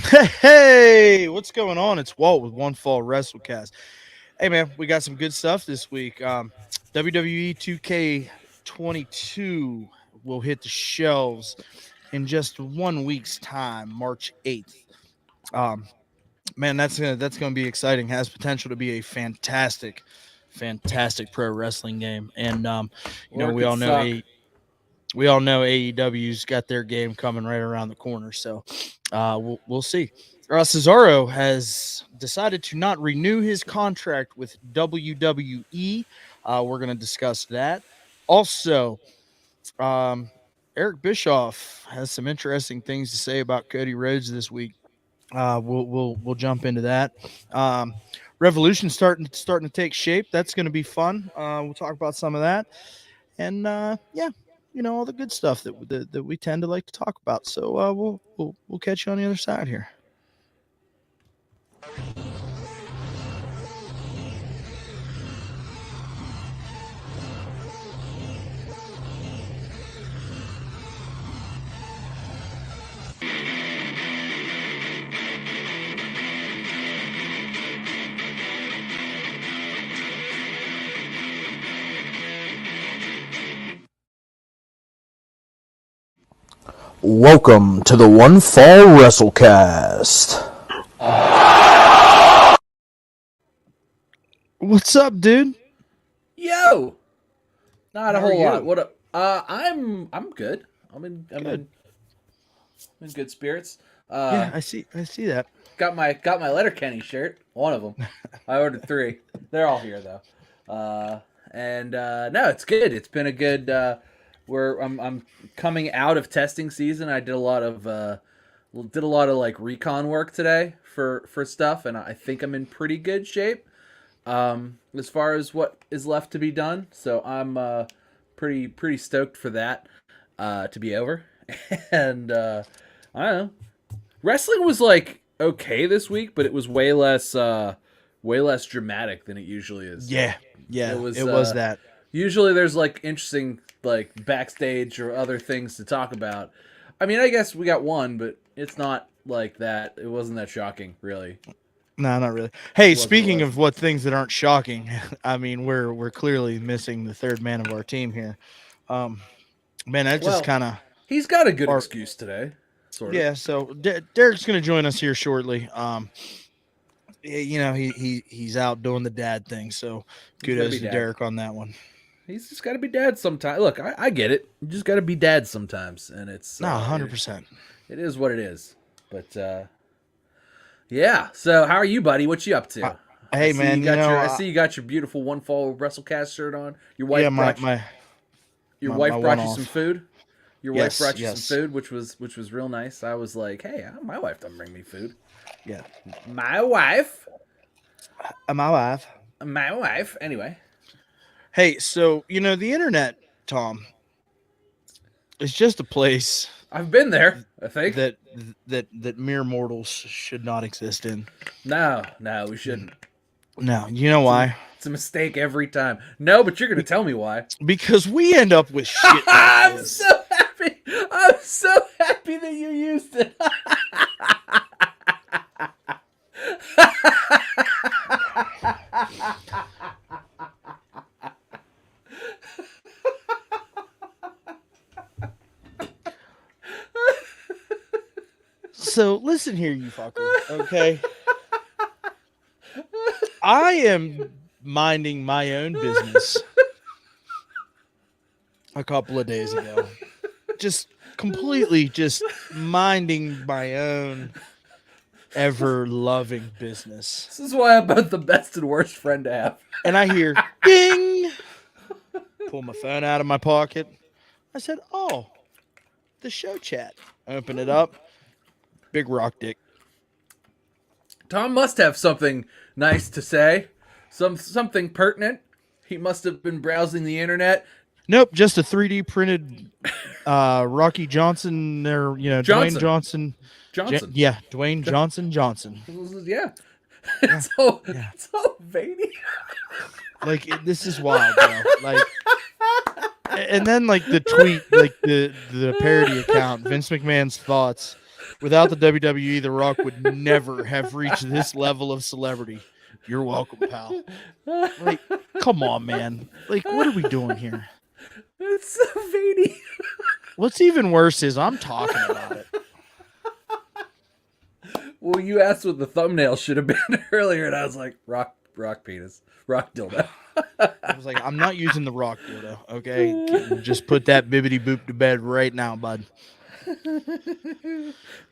Hey, what's going on? It's Walt with One Fall WrestleCast. Hey, man, we got some good stuff this week. WWE 2k22 will hit the shelves in just 1 week's time, March 8th. Um, Man, that's gonna be exciting. Has potential to be a fantastic pro wrestling game. And Or it we could all know suck. AEW's got their game coming right around the corner. So we'll see. Cesaro has decided to not renew his contract with WWE. We're going to discuss that. Also, um, Eric Bischoff has some interesting things to say about Cody Rhodes this week. We'll jump into that. Um, Revolution starting to take shape. That's going to be fun. We'll talk about some of that, and yeah, all the good stuff that we tend to like to talk about. So we'll catch you on the other side here. Welcome to the One Fall WrestleCast. What's up, dude? Yo, not a How are whole lot. you? What up? I'm good. Good. I'm in good spirits. Yeah, I see that. Got my Letterkenny shirt. One of them. I ordered 3. They're all here though. No, it's good. It's been a good. I'm coming out of testing season. I did a lot of like recon work today for stuff, and I think I'm in pretty good shape. As far as what is left to be done, so I'm pretty stoked for that to be over. And I don't know. Wrestling was like okay this week, but it was way less dramatic than it usually is. Yeah, it was that. Usually there's like interesting like backstage or other things to talk about. I mean, I guess we got one, but it's not like that. It wasn't that shocking, really. No, not really. Hey, Was what it speaking was. of what things that aren't shocking, I mean we're clearly missing the third man of our team here. Um, Man, that just Well, kind of he's got a good our excuse today, sort of. yeah. So Derek's going to join us here shortly. He's out doing the dad thing. So He's got to kudos be to dad. Derek on that one. He's just got to be dad sometimes. Look, I get it. You just got to be dad sometimes, and it's No, 100%. it is what it is. But yeah. So how are you, buddy? What you up to? Hey man, I see you got your beautiful One Fall WrestleCast shirt on. Your wife yeah, brought you, your wife my brought one you off. some food. Your wife Yes, brought you yes. some food, which was real nice. I was like, hey, my wife doesn't bring me food. Yeah, My wife. my wife. My wife. Anyway. Hey, so the internet, Tom, is just a place I've been there, I think. that mere mortals should not exist in. No, we shouldn't. No, you know why? It's a mistake every time. No, but you're going to tell me why. Because we end up with shit like I'm this. so happy. I'm so happy that you used it. So listen here, you fucker. Okay, I am minding my own business a couple of days ago. Just completely just minding my own ever loving business. This is why I'm both the best and worst friend to have. And I hear ding. Pull my phone out of my pocket. I said, "Oh, the show chat." Open it up. Big rock dick. Tom must have something nice to say. Something pertinent. He must have been browsing the internet. Nope, just a 3D printed Rocky Johnson or Johnson. Dwayne Johnson. Johnson. Dwayne Johnson. Yeah. Yeah. It's so veiny. Like this is wild, bro. Like, and then like the tweet, like the parody account, Vince McMahon's thoughts. Without the WWE, The Rock would never have reached this level of celebrity. You're welcome, pal. Like, come on, man. Like, what are we doing here? It's so veiny. What's even worse is I'm talking about it. Well, you asked what the thumbnail should have been earlier, and I was like, rock penis, rock dildo. I was like, I'm not using the Rock dildo, okay? Just put that bibbity boop to bed right now, bud.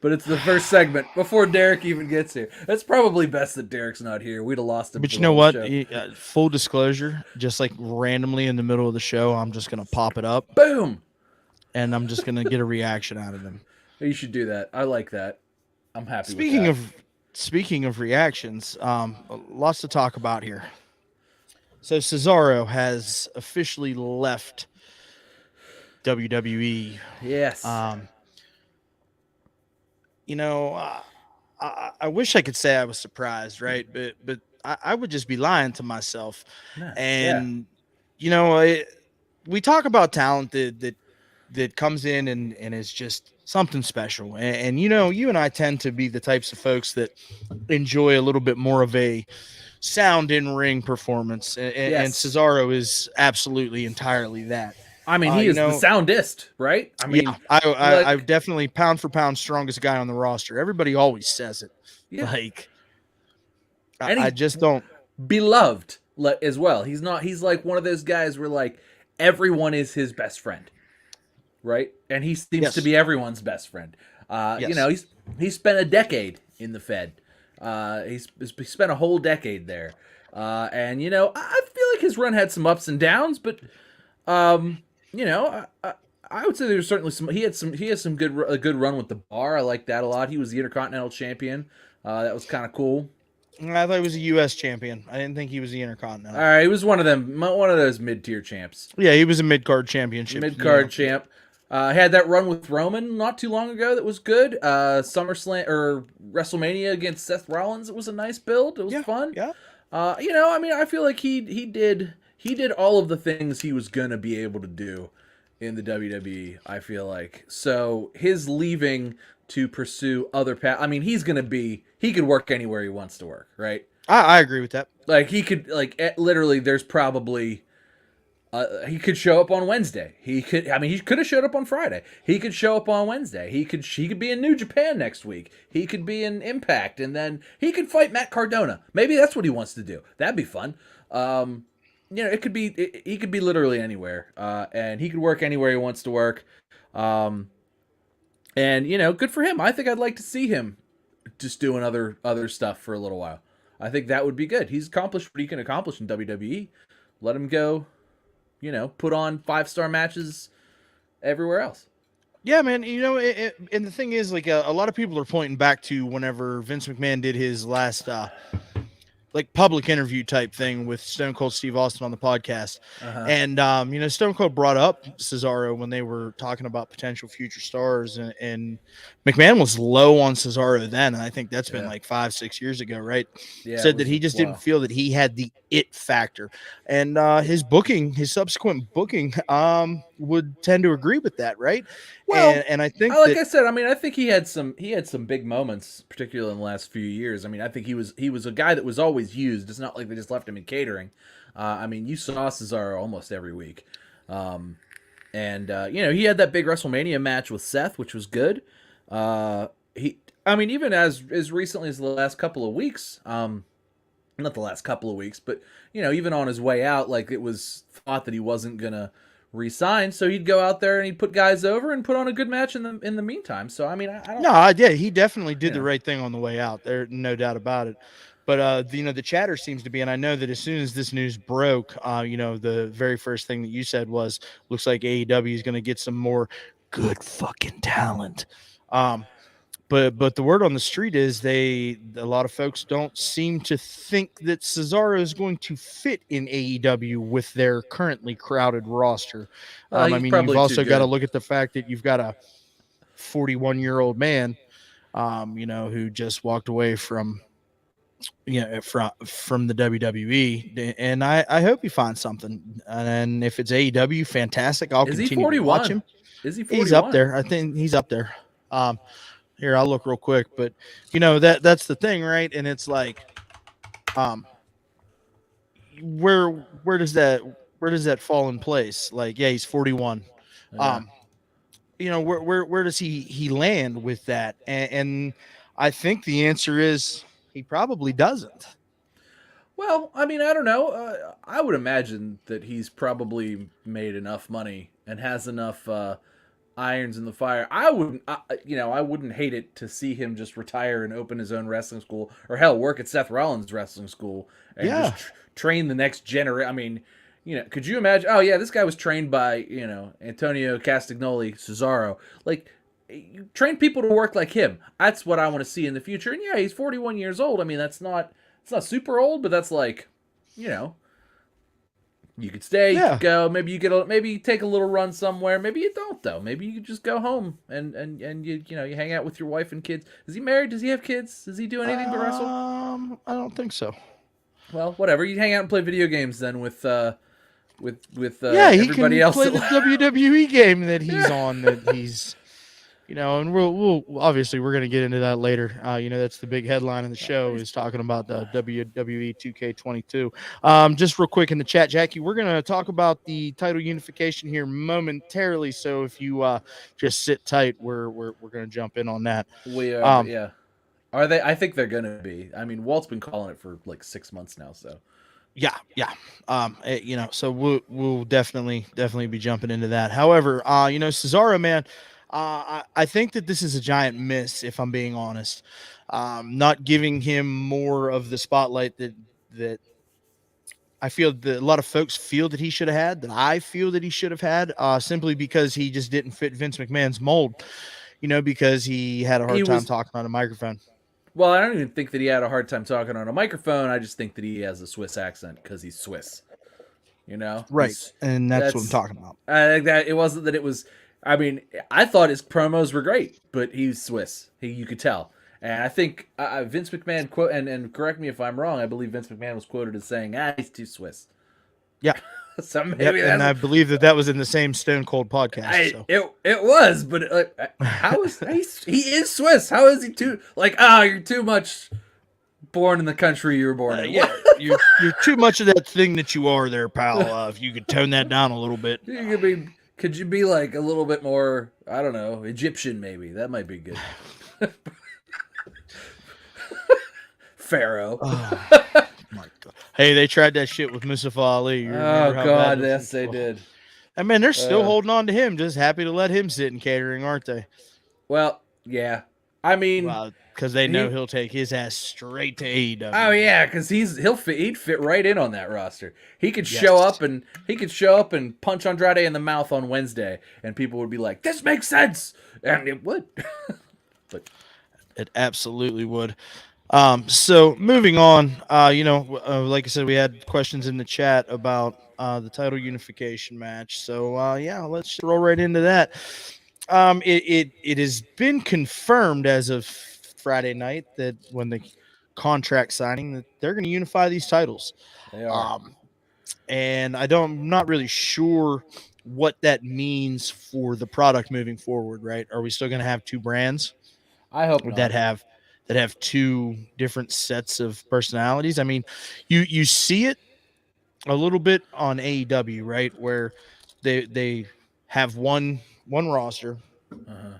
But it's the first segment before Derek even gets here. It's probably best that Derek's not here. We'd have lost him. But you know what? Full disclosure, just like randomly in the middle of the show, I'm just going to pop it up. Boom! And I'm just going to get a reaction out of him. You should do that. I like that. I'm happy Speaking with that. Speaking of reactions, lots to talk about here. So Cesaro has officially left WWE. Yes. I wish I could say I was surprised, right? But I would just be lying to myself. And we talk about talent that comes in and is just something special. And you and I tend to be the types of folks that enjoy a little bit more of a sound in ring performance. And Cesaro is absolutely entirely that. I mean, he is the soundest, right? I mean, I'm definitely pound for pound strongest guy on the roster. Everybody always says it. Yeah. Like, I just don't. Beloved as well. He's like one of those guys where like everyone is his best friend, right? And he seems to be everyone's best friend. He's spent a decade in the Fed. He's spent a whole decade there. And I feel like his run had some ups and downs, but I would say there's certainly some. He has some a good run with the Bar. I like that a lot. He was the Intercontinental Champion. That was kind of cool. I thought he was a U.S. champion. I didn't think he was the Intercontinental. All right, he was one of those mid-tier champs. Yeah, he was a mid-card championship. Mid-card champ. Had that run with Roman not too long ago that was good. SummerSlam or WrestleMania against Seth Rollins. It was a nice build. It was fun. Yeah. I feel like he did all of the things he was gonna be able to do in the WWE. I feel like so his leaving to pursue other paths. I mean, he could work anywhere he wants to work, right? I agree with that. Like he could literally. There's probably. He could show up on Wednesday. He could have showed up on Friday. He could show up on Wednesday. He could be in New Japan next week. He could be in Impact, and then he could fight Matt Cardona. Maybe that's what he wants to do. That'd be fun. It could be. He could be literally anywhere, and he could work anywhere he wants to work. And good for him. I think I'd like to see him just doing other stuff for a little while. I think that would be good. He's accomplished what he can accomplish in WWE. Let him go. Put on 5-star matches everywhere else. Yeah, man. And the thing is, like, a lot of people are pointing back to whenever Vince McMahon did his last, public interview type thing with Stone Cold Steve Austin on the podcast. Uh-huh. And, Stone Cold brought up Cesaro when they were talking about potential future stars. And McMahon was low on Cesaro then. And I think that's been like 5-6 years ago, right? Yeah, said that he just didn't feel that he had the it factor. And his subsequent booking would tend to agree with that, right? Well, and I think I said, I think he had some big moments, particularly in the last few years. I mean, I think he was a guy that was always used. It's not like they just left him in catering. You saw Cesaro almost every week. He had that big WrestleMania match with Seth, which was good. Even as recently as the last couple of weeks, not the last couple of weeks, but even on his way out, like it was thought that he wasn't gonna resign, so he'd go out there and he'd put guys over and put on a good match in the meantime. So I don't. He definitely did the right thing on the way out. There's no doubt about it. But the chatter seems to be, and I know that as soon as this news broke, the very first thing that you said was, looks like AEW is going to get some more good fucking talent. But the word on the street is a lot of folks don't seem to think that Cesaro is going to fit in AEW with their currently crowded roster. You've also got to look at the fact that you've got a 41-year-old man, who just walked away from the WWE, and I hope he finds something. And if it's AEW, fantastic. I'll continue to watch him. Is he 41? He's up there. I think he's up there. Here, I'll look real quick, but that's the thing, right? And it's like, um, where where does that where does that fall in place? Like, yeah, he's 41. Yeah. Um, where does he land with that? And I think the answer is he probably doesn't. Well, I mean, I don't know. I would imagine that he's probably made enough money and has enough irons in the fire. I wouldn't hate it to see him just retire and open his own wrestling school, or hell, work at Seth Rollins' wrestling school and just Yeah, train the next generation. I mean, could you imagine? Oh yeah, this guy was trained by Antonio Castagnoli, Cesaro. Like, you train people to work like him. That's what I want to see in the future. And yeah, he's 41 years old. I mean, it's not super old, but that's like, you know, you could stay, you yeah. could go. Maybe you take a little run somewhere. Maybe you don't though. Maybe you could just go home and you hang out with your wife and kids. Is he married? Does he have kids? Does he do anything but wrestle? I don't think so. Well, whatever. You hang out and play video games then with Yeah, he everybody can else. play the WWE game that he's Yeah. on. That he's, and we'll obviously we're gonna get into that later. That's the big headline of the show is talking about the WWE 2k22. Just real quick in the chat, Jackie, we're gonna talk about the title unification here momentarily. So if you just sit tight, we're gonna jump in on that. We are, but Um, yeah. Are they? I think they're gonna be. I mean, Walt's been calling it for like 6 months now. So yeah. So we'll definitely be jumping into that. However, Cesaro, man, I think that this is a giant miss, if I'm being honest. Not giving him more of the spotlight that I feel that a lot of folks feel that he should have had, that I feel that he should have had, simply because he just didn't fit Vince McMahon's mold. Because he had a he hard time was. talking on a microphone. Well, I don't even think that he had a hard time talking on a microphone. I just think that he has a Swiss accent because he's Swiss. Right, He's and that's what I'm that's. talking about. I think that it wasn't that it was. I mean, I thought his promos were great, but he's Swiss. You could tell. And I think Vince McMahon quote and correct me if I'm wrong. I believe Vince McMahon was quoted as saying, he's too Swiss." Yeah. So Yep, maybe and I that's believe that was in the same Stone Cold podcast. So it was, but how is he is Swiss? How is he too you're too much born in the country you were born in? yeah, you're too much of that thing that you are there, pal. If you could tone that down a little bit. Could you be like a little bit more? I don't know, Egyptian maybe. That might be good. Pharaoh. Oh, my God. Hey, they tried that shit with Mustafa Ali. You Oh remember how God, bad yes they did. I mean, they're still holding on to him, just happy to let him sit in catering, aren't they? Well, yeah. I mean, Well, because they know he'll take his ass straight to AEW. oh yeah, because he'd fit right in on that roster. He could Yes. show up and punch Andrade in the mouth on Wednesday, and people would be like, "This makes sense," and it would. But It absolutely would. So moving on, like I said, we had questions in the chat about the title unification match. So yeah, let's just roll right into that. It has been confirmed as of Friday night that when the contract signing that they're going to unify these titles. they are. And I'm not really sure what that means for the product moving forward. Right? Are we still going to have two brands? I hope not. that have two different sets of personalities. I mean, you see it a little bit on AEW, right, where they have one roster, Uh-huh.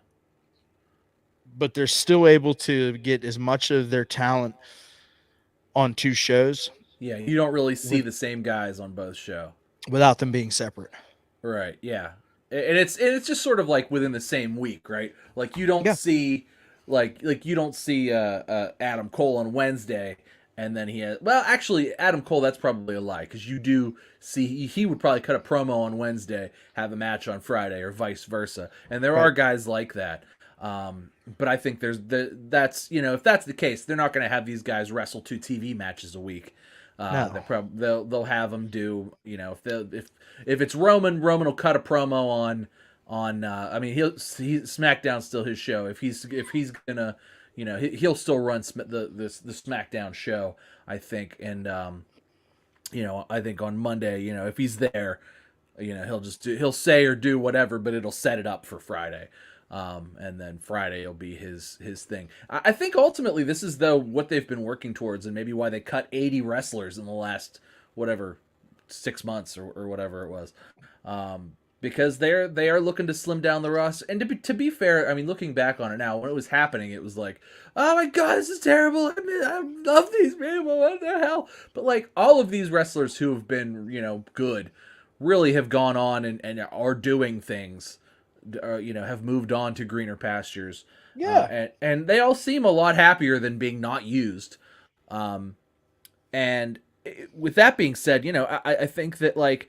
but they're still able to get as much of their talent on two shows Yeah, you don't really see the same guys on both shows. without them being separate. Right. Yeah. And it's just sort of like within the same week, right? Like you don't Yeah. see like you don't see Adam Cole on Wednesday and then he has actually Adam Cole, that's probably a lie because you do see he would probably cut a promo on Wednesday, have a match on Friday or vice versa. And there are guys like that. But I think that's if that's the case, they're not going to have these guys wrestle 2 TV matches a week. No. They'll have them do if it's Roman will cut a promo on I mean SmackDown's still his show. If he's gonna he'll still run the SmackDown show, I think. And I think on Monday if he's there, he'll say or do whatever, but it'll set it up for Friday. And then Friday will be his thing. I think ultimately this is though what they've been working towards, and maybe why they cut 80 wrestlers in the last whatever 6 months or whatever it was. Because they are looking to slim down the roster. And to be fair, I mean, looking back on it now, when it was happening, it was like, oh my god, this is terrible. I mean, I love these people. What the hell? But like all of these wrestlers who have been, good, really have gone on and are doing things. Have moved on to greener pastures. Yeah. And they all seem a lot happier than being not used. And with that being said, I think that like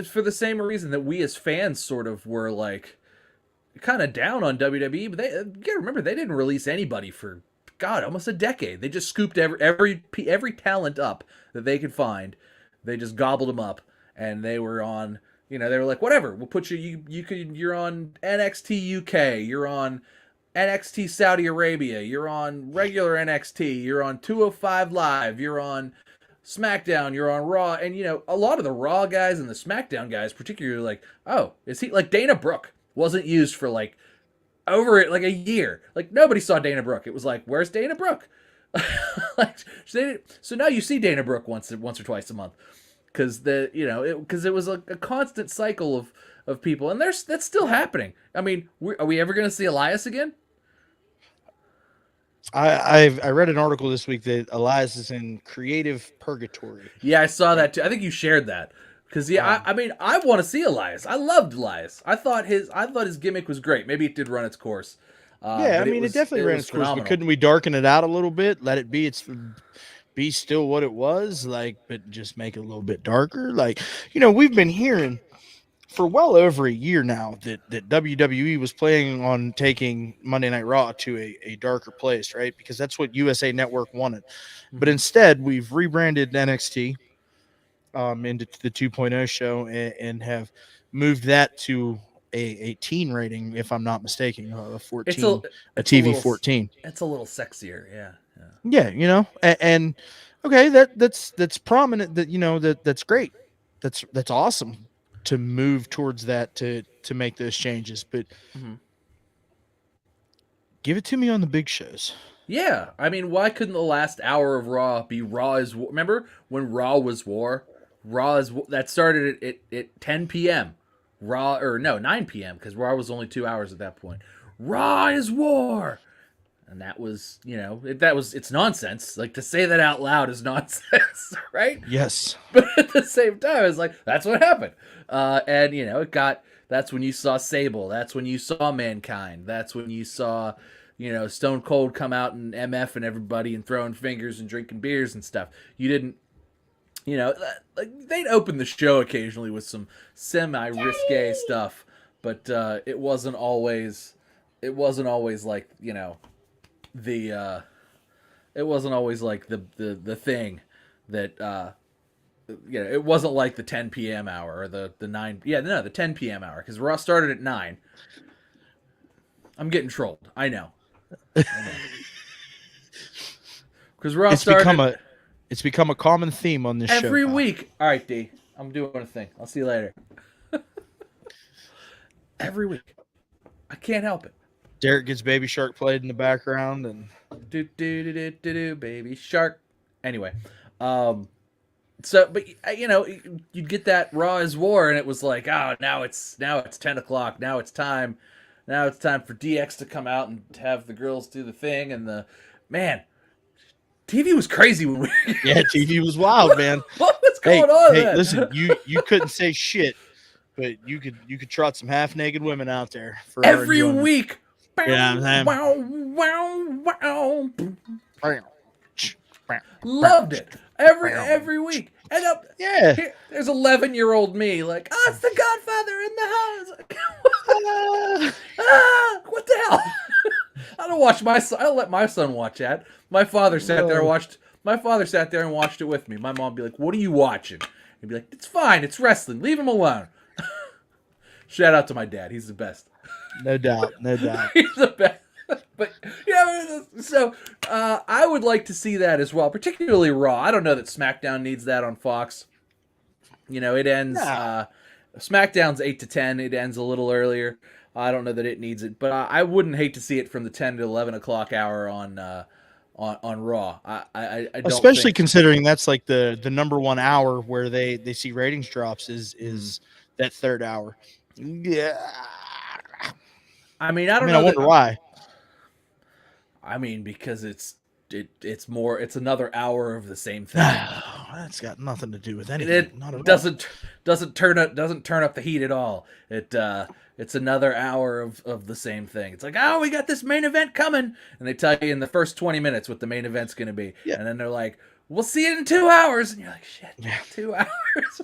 for the same reason that we as fans sort of were like kind of down on WWE, but you gotta remember they didn't release anybody for almost a decade. They just scooped every talent up that they could find. They just gobbled them up, and they were on. They were like, whatever, we'll put you're on NXT UK, you're on NXT Saudi Arabia, you're on regular NXT, you're on 205 Live, you're on SmackDown, you're on Raw, and a lot of the Raw guys and the SmackDown guys, particularly like, oh, is he like Dana Brooke wasn't used for like over it like a year. Like nobody saw Dana Brooke. It was like, where's Dana Brooke? Like, so now you see Dana Brooke once or twice a month because it was a constant cycle of people, and that's still happening. I mean, are we ever going to see Elias again? I read an article this week that Elias is in creative purgatory. Yeah, I saw that too. I think you shared that because I mean, I want to see Elias. I loved Elias. I thought his gimmick was great. Maybe it did run its course. Yeah, I mean, it definitely ran its course. But couldn't we darken it out a little bit? Let it be still what it was, like, but just make it a little bit darker. Like, we've been hearing for well over a year now that WWE was planning on taking Monday Night Raw to a darker place, right? Because that's what USA Network wanted. But instead, we've rebranded NXT into the 2.0 show and have moved that to a teen rating, if I'm not mistaken, a 14, a TV 14. It's a little sexier, yeah. Yeah, and okay, that's prominent. That's great. That's awesome to move towards that to make those changes, but give it to me on the big shows. Yeah, I mean, why couldn't the last hour of Raw be Raw is War? Remember when Raw was War? That started at 10 p.m. 9 p.m. because Raw was only 2 hours at that point. Raw is War, and that was it's nonsense. Like to say that out loud is nonsense, right? Yes, but at the same time, it's like that's what happened, and that's when you saw Sable. That's when you saw Mankind. That's when you saw. Stone Cold come out and MF and everybody and throwing fingers and drinking beers and stuff. You didn't, like they'd open the show occasionally with some semi-risque stuff, but it wasn't always like, it wasn't always like the thing that, it wasn't like the 10 p.m. hour or the 9, the 10 p.m. hour because Raw started at 9. I'm getting trolled. I know. Because Raw started. It's become a common theme on this show every week. All right, D. I'm doing a thing. I'll see you later. Every week. I can't help it. Derek gets Baby Shark played in the background and do Baby Shark. Anyway, but you'd get that Raw is War, and it was like, oh, now it's 10 o'clock. Now it's time for DX to come out and have the girls do the thing, and TV was crazy when we. Yeah, TV was wild, man. What was going on? Hey, listen, you couldn't say shit, but you could trot some half naked women out there for every week. Yeah, wow. Loved it every week. And there's 11-year-old me like, oh, it's the Godfather in the house. What the hell? I don't watch my son. I don't let my son watch that. My father sat there and watched it with me. My mom would be like, "What are you watching?" He'd be like, "It's fine. It's wrestling. Leave him alone." Shout out to my dad. He's the best. No doubt. He's the best. But so I would like to see that as well, particularly Raw. I don't know that SmackDown needs that on Fox. It ends. SmackDown's 8 to 10. It ends a little earlier. I don't know that it needs it, but I wouldn't hate to see it from the 10 to 11 o'clock hour on Raw. I don't Especially think. considering that's like the number one hour where they see ratings drops Mm. is that third hour. Yeah. I mean, I I don't mean, I know that. wonder why. I mean, because it's another hour of the same thing. That's got nothing to do with anything. It Not at all. doesn't turn up the heat at all. It's another hour of the same thing. It's like, oh, we got this main event coming, and they tell you in the first 20 minutes what the main event's going to be, Yeah. and then they're like, we'll see it in 2 hours, and you're like, shit, Yeah. 2 hours.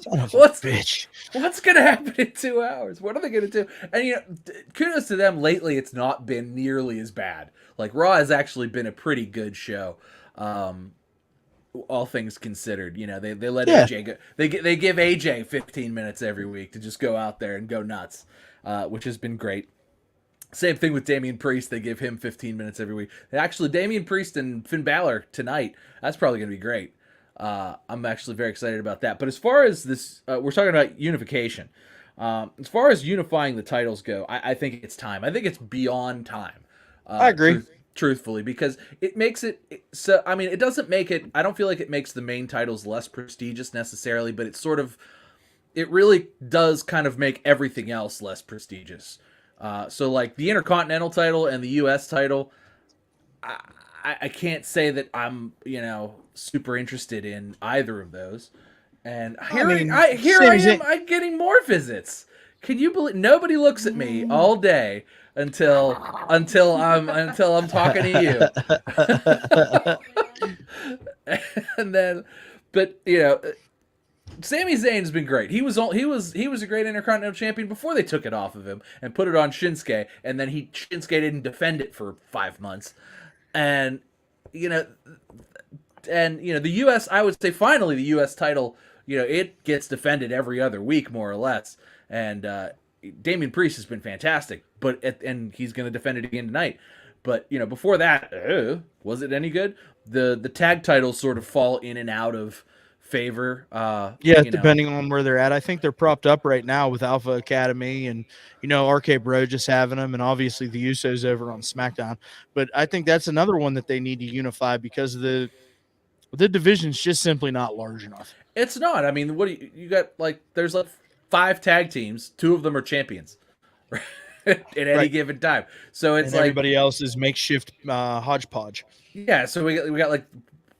Son of a What's bitch. what's going to happen in 2 hours? What are they going to do? And kudos to them. Lately, it's not been nearly as bad. Like Raw has actually been a pretty good show. All things considered, they let AJ go. They give AJ 15 minutes every week to just go out there and go nuts, which has been great. Same thing with Damian Priest. They give him 15 minutes every week. Actually, Damian Priest and Finn Balor tonight. That's probably going to be great. I'm actually very excited about that. But as far as this, we're talking about unification. As far as unifying the titles go, I think it's time. I think it's beyond time. I agree. Truthfully, because it makes it so. I mean, it doesn't make it. I don't feel like it makes the main titles less prestigious necessarily, but it really does kind of make everything else less prestigious. So like the Intercontinental title and the U.S. title, I can't say that I'm super interested in either of those. And here I'm getting more visits. Can you believe nobody looks at me all day until I'm talking to you? And then, but Sami Zayn's been great. He was a great Intercontinental Champion before they took it off of him and put it on Shinsuke, and then Shinsuke didn't defend it for 5 months. And the US, I would say finally the US title, it gets defended every other week more or less. And Damian Priest has been fantastic, and he's going to defend it again tonight. But before that, was it any good? The tag titles sort of fall in and out of favor. Depending on where they're at. I think they're propped up right now with Alpha Academy and RK Bro just having them, and obviously the Usos over on SmackDown. But I think that's another one that they need to unify because the division's just simply not large enough. It's not. I mean, what do you got? Like, there's like 5 tag teams. 2 of them are champions at any given time. So it's everybody else is makeshift hodgepodge. Yeah. So we got like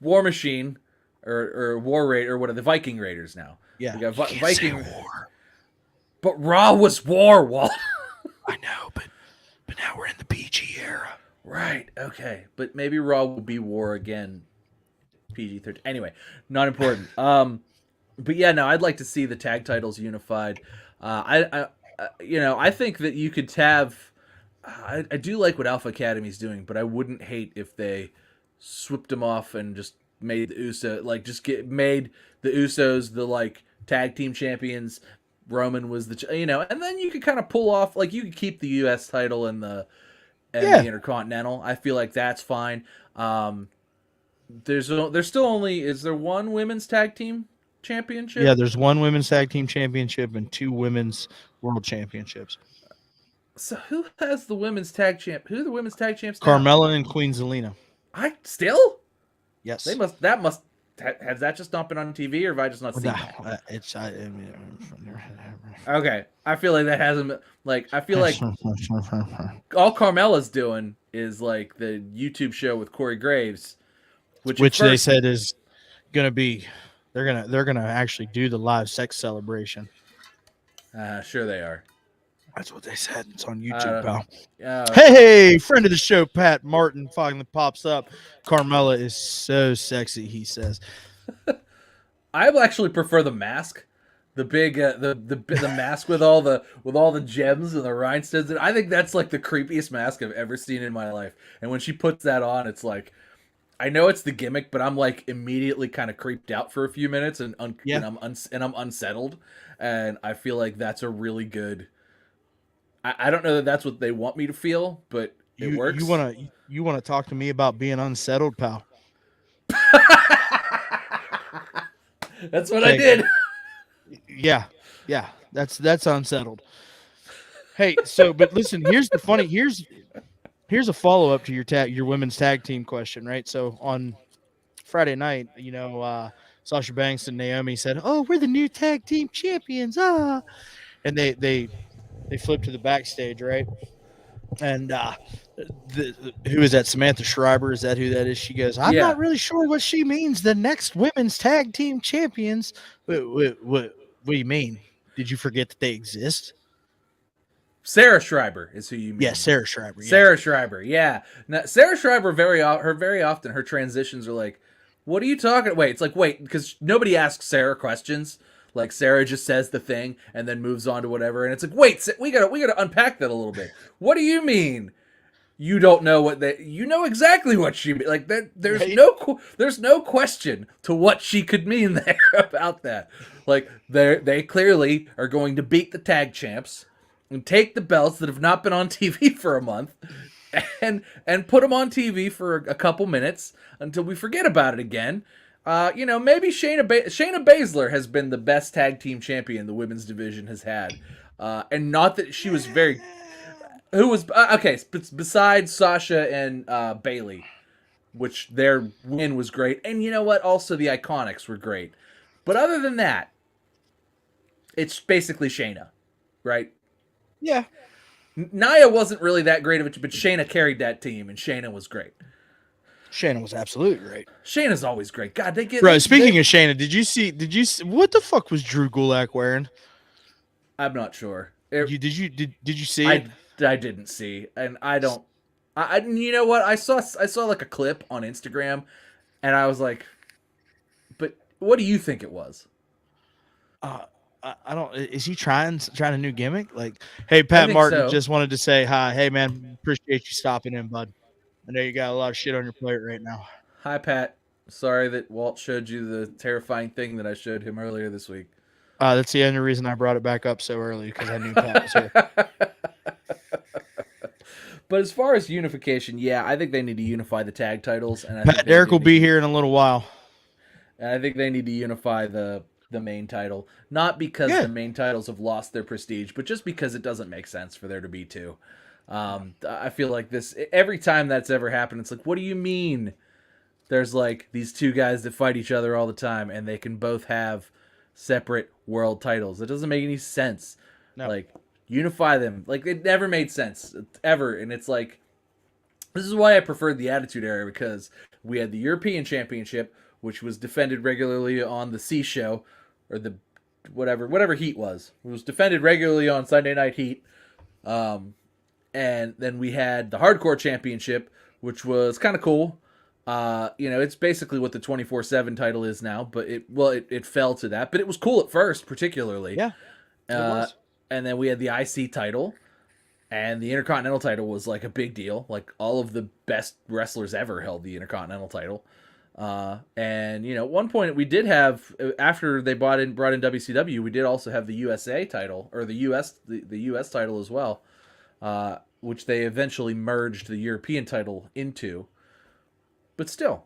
War Machine or War Raid or what are the Viking Raiders now? Yeah, we got Viking War. But Raw was War, Walt. I know, but now we're in the PG era. Right. Okay. But maybe Raw will be War again. PG-13. Anyway, not important. But yeah, no, I'd like to see the tag titles unified. I think that you could have. I do like what Alpha Academy's doing, but I wouldn't hate if they swept them off and just made the made the Usos the tag team champions. Roman was the and then you could kind of pull off you could keep the US title and the Intercontinental. I feel like that's fine. There's still only is there one women's tag team championship? Yeah, there's one women's tag team championship and 2 women's world championships. So who has the women's tag champ? Who are the women's tag champs now? Carmella and Queen Zelina. Still? Yes. Has that just not been on TV, or have I just not seen that? Okay. I feel like that hasn't been, I feel like all Carmella's doing is the YouTube show with Corey Graves, which they said is gonna be they're gonna actually do the live sex celebration. Sure they are. That's what they said. It's on YouTube, pal. Hey, friend of the show, Pat Martin, finally pops up. Carmella is so sexy, he says. I actually prefer the mask, the big, the mask with all the gems and the rhinestones. I think that's the creepiest mask I've ever seen in my life. And when she puts that on, it's I know it's the gimmick, but I'm immediately kind of creeped out for a few minutes, and I'm unsettled, and I feel like that's a really good. I don't know that that's what they want me to feel, but it works. You wanna talk to me about being unsettled, pal? That's what I did. Yeah, that's unsettled. Hey, so but listen, here's a follow up to your women's tag team question, right? So on Friday night, Sasha Banks and Naomi said, "Oh, we're the new tag team champions." And they flipped to the backstage, right? And who is that? Samantha Schreiber, is that who that is? She goes, "I'm Yeah, not really sure what she means. The next women's tag team champions. What do you mean? Did you forget that they exist?" Sarah Schreiber is who you Yeah, mean. Sarah Schreiber. Yeah, Sarah Schreiber, yeah. Now, Sarah Schreiber very often her transitions are like, "What are you talking?" Wait, it's like wait because nobody asks Sarah questions. Like Sarah just says the thing and then moves on to whatever, and it's like, wait, we gotta unpack that a little bit. What do you mean? You don't know what they? You know exactly what she like. There's right. there's no question to what she could mean there about that. Like they clearly are going to beat the tag champs and take the belts that have not been on TV for a month and put them on TV for a couple minutes until we forget about it again. Maybe Shayna Baszler has been the best tag team champion the women's division has had, and not that she was very. Who was okay? Besides Sasha and Bailey, which their win was great, and you know what? Also, the Iconics were great. But other than that, it's basically Shayna, right? Yeah, Nia wasn't really that great of a, but Shayna carried that team, and Shayna was great. Shannon was absolutely great. Shayna's always great. God, they get. Bro, speaking of Shannon, did you see what the fuck was Drew Gulak wearing? I'm not sure. Did you see it? I didn't see, and I don't. You know what? I saw like a clip on Instagram, and I was like, but what do you think it was? I don't. Is he trying a new gimmick? Like, hey, I Pat think Martin, so. just wanted to say hi. Hey, man, appreciate you stopping in, bud. I know you got a lot of shit on your plate right now. Hi, Pat. Sorry that Walt showed you the terrifying thing that I showed him earlier this week. That's the only reason I brought it back up so early because I knew Pat was here. But as far as unification, yeah, I think they need to unify the tag titles, and I think Pat they Derek will need be to, here in a little while. and I think they need to unify the main title, not because Yeah, the main titles have lost their prestige, but just because it doesn't make sense for there to be two. I feel like this every time that's ever happened, it's like, what do you mean? There's like these two guys that fight each other all the time, and they can both have separate world titles. It doesn't make any sense. no, Like unify them. Like it never made sense ever, and it's like this is why I preferred the Attitude Era because we had the European Championship, which was defended regularly on the C Show, or the whatever Heat was. It was defended regularly on Sunday Night Heat. And then we had the Hardcore Championship, which was kind of cool. It's basically what the 24/7 title is now, but it fell to that, but it was cool at first, particularly. yeah, it Uh, was. and then we had the IC title, and the Intercontinental title was like a big deal. Like all of the best wrestlers ever held the Intercontinental title. And at one point we did have after they brought in WCW, we did also have the USA title or the US title as well, which they eventually merged the European title into. But still,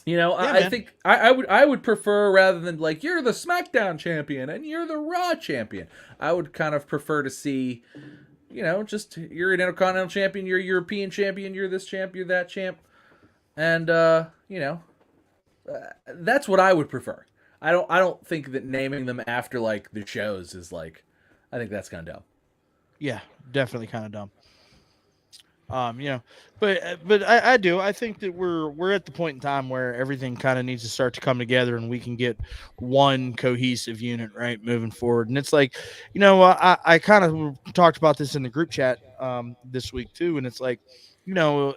Yeah, I man. think I would prefer rather than like you're the SmackDown champion and you're the Raw champion. I would kind of prefer to see, just you're an Intercontinental champion, you're a European champion, you're this champ, you're that champ, and that's what I would prefer. I don't think that naming them after like the shows is like, I think that's kind of dumb. Yeah, definitely kind of dumb. But I do. I think that we're at the point in time where everything kind of needs to start to come together, and we can get one cohesive unit right moving forward. And it's like, I kind of talked about this in the group chat this week too, and it's like, you know,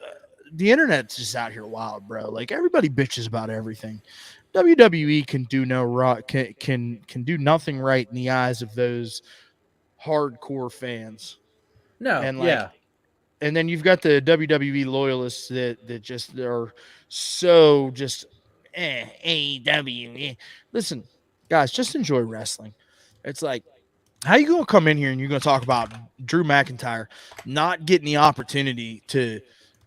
the internet's just out here wild, bro. Like everybody bitches about everything. WWE can do no right, can do nothing right in the eyes of those hardcore fans, No, and like yeah, and then you've got the WWE loyalists that just are so just AEW. Listen, guys, just enjoy wrestling. It's like, how you gonna come in here and you're gonna talk about Drew McIntyre not getting the opportunity to,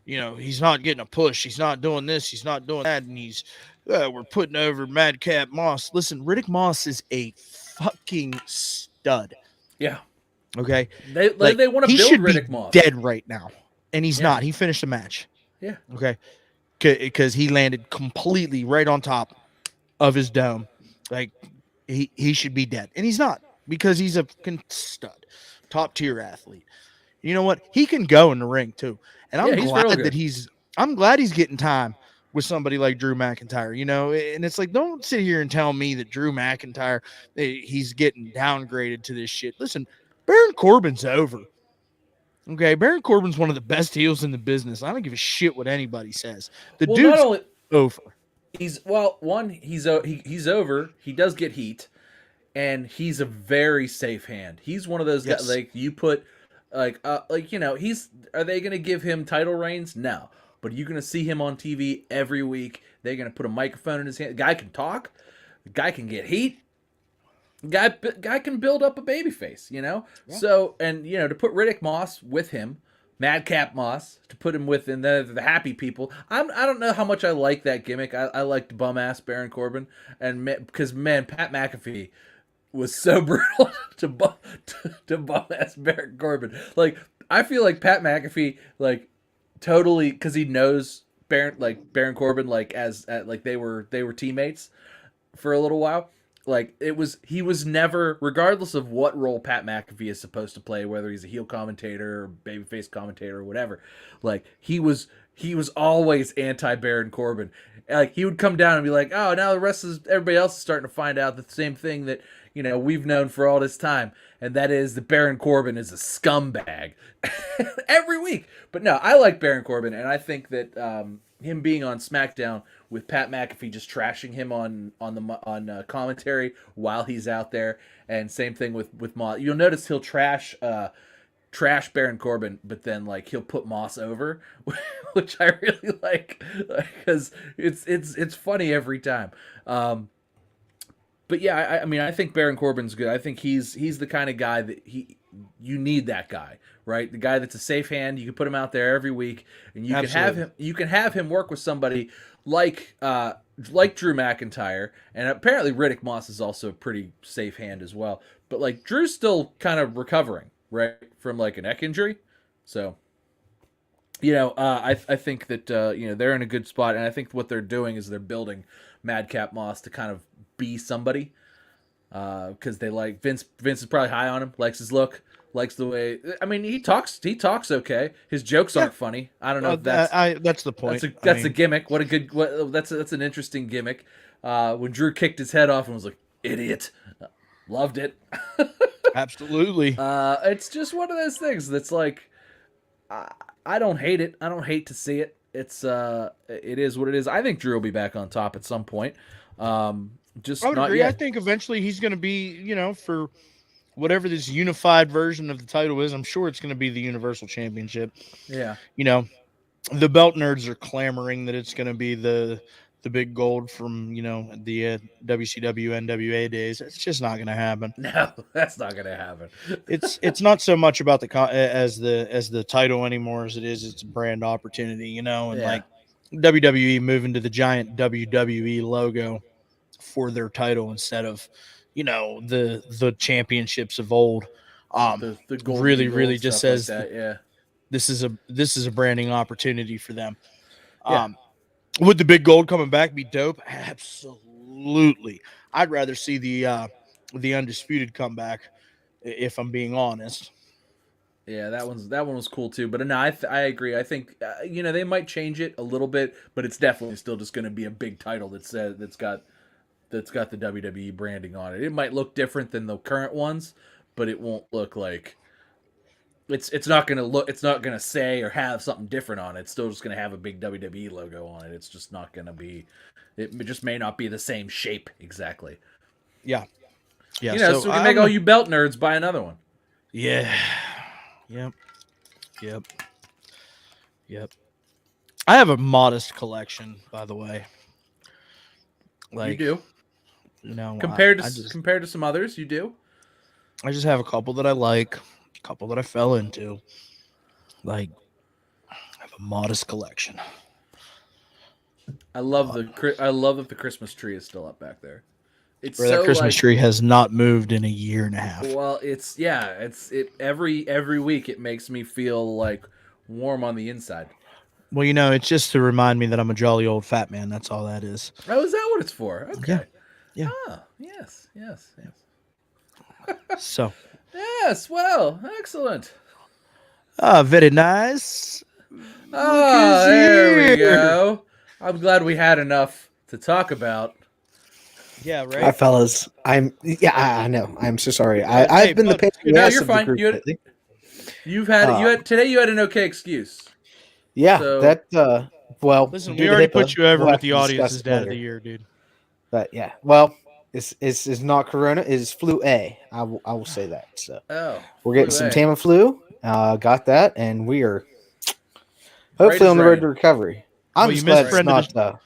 he's not getting a push, he's not doing this, he's not doing that, and we're putting over Madcap Moss. Listen, Riddick Moss is a fucking stud. yeah. Okay, They like they want to he build should be Riddick Moss. dead right now, and he's Yeah, not. He finished the match. yeah. Okay, because he landed completely right on top of his dome. Like he should be dead, and he's not because he's a stud, top tier athlete. You know what? He can go in the ring too, and Yeah, he's real good. I'm glad he's getting time with somebody like Drew McIntyre. You know, and it's like don't sit here and tell me that Drew McIntyre he's getting downgraded to this shit. Listen, Baron Corbin's over. Okay, Baron Corbin's one of the best heels in the business. I don't give a shit what anybody says. The Well, not dude's only over. he's over. He does get heat, and he's a very safe hand. He's one of those guys Yes. like you put he's are they going to give him title reigns? No. But you're going to see him on TV every week. They're going to put a microphone in his hand. The guy can talk. The guy can get heat. Guy can build up a baby face, Yeah. So, and to put Riddick Moss with him, Madcap Moss, to put him with the happy people. I don't know how much I like that gimmick. I liked bum ass Baron Corbin, and because Pat McAfee was so brutal to bum ass Baron Corbin. Like I feel like Pat McAfee totally because he knows Baron Corbin as they were teammates for a little while. He was never, regardless of what role Pat McAfee is supposed to play, whether he's a heel commentator or babyface commentator or whatever, he was always anti Baron Corbin. He would come down and be like, "Oh, now everybody else is starting to find out the same thing that we've known for all this time, and that is that Baron Corbin is a scumbag." Every week. But no, I like Baron Corbin, and I think that him being on SmackDown with Pat McAfee just trashing him on commentary while he's out there, and same thing with Moss. You'll notice he'll trash Baron Corbin, but then he'll put Moss over, which I really like because it's funny every time. But yeah, I mean, I think Baron Corbin's good. I think he's the kind of guy that you need that guy, right? The guy that's a safe hand. You can put him out there every week, and you can have him work with somebody like Drew McIntyre, and apparently Riddick Moss is also a pretty safe hand as well. But Drew's still kind of recovering, right, from a neck injury, so. I think that they're in a good spot, and I think what they're doing is they're building Madcap Moss to kind of be somebody, because they like Vince. Vince is probably high on him, likes his look, likes the way. I mean, he talks okay. His jokes aren't funny. I don't know if that's the point. That's a gimmick. That's an interesting gimmick. When Drew kicked his head off and was like, "Idiot," loved it. Absolutely. It's just one of those things that's I don't hate it. I don't hate to see it. It is what it is. I think Drew will be back on top at some point. Just I would not agree. yet. I think eventually he's going to be, for whatever this unified version of the title is. I'm sure it's going to be the Universal Championship. Yeah. The belt nerds are clamoring that it's going to be the big gold from the WCW NWA days. It's just not going to happen. No, that's not going to happen. It's not so much about as the title anymore as it is it's a brand opportunity, and WWE moving to the giant WWE logo for their title instead of the championships of old. The really just says that, yeah. This is a branding opportunity for them. Yeah. Would the big gold coming back be dope? Absolutely. I'd rather see the undisputed comeback, if I'm being honest. Yeah, that one was cool too. But no, I agree. I think they might change it a little bit, but it's definitely still just going to be a big title that's got the WWE branding on it. It might look different than the current ones, but it won't look like it's not gonna say or have something different on it. It's still just gonna have a big WWE logo on it. It's just not gonna be. It just may not be the same shape exactly. Yeah. So we can make all you belt nerds buy another one. Yeah. Yep. I have a modest collection, by the way. You do. Compared to some others, you do. I just have a couple that I like, a couple that I fell into. I have a modest collection. I love that the Christmas tree is still up back there. It's Where that so Christmas like, tree has not moved in a year and a half. well, it's every week it makes me feel like warm on the inside. Well, it's just to remind me that I'm a jolly old fat man. That's all that is. Oh, is that what it's for? Yeah. Okay. Yeah. Ah, yes. So, Yes, well, excellent. very nice. Ah, there we go. I'm glad we had enough to talk about. Yeah, Hi, right. fellas. I know. I'm so sorry. Hey, I've been bud, the pain in No, the ass you're of the fine. group You had, lately. you had today. You had an okay excuse. Yeah, So- that. Well, Listen, due we to already HIPAA, put you over we'll with have the to discuss audience's it dad of later. the year, dude. But yeah, well, it's not Corona. It is flu A. I will say that. So Oh, we're getting flu some A. Tamiflu. Got that, and we are Right hopefully is on the right. road to recovery. I'm Well, you just glad missed it's friend of not.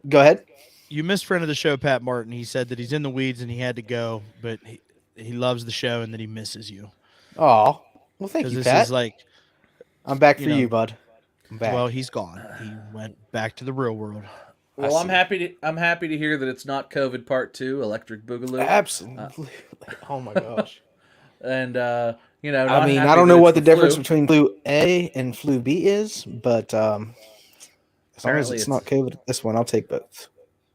Go ahead. You missed friend of the show, Pat Martin. He said that he's in the weeds and he had to go, but he loves the show and that he misses you. Oh, well, thank Because you, this Pat. is like, I'm back you for know, you, bud. I'm back. well, he's gone. He went back to the real world. Well, I'm see. happy to hear that it's not COVID Part 2, Electric Boogaloo. Absolutely. Oh my gosh. And I not mean, happy I don't that know it's what the difference flu. between flu A and flu B is, but as long as Apparently it's it's- not COVID, this one I'll take both.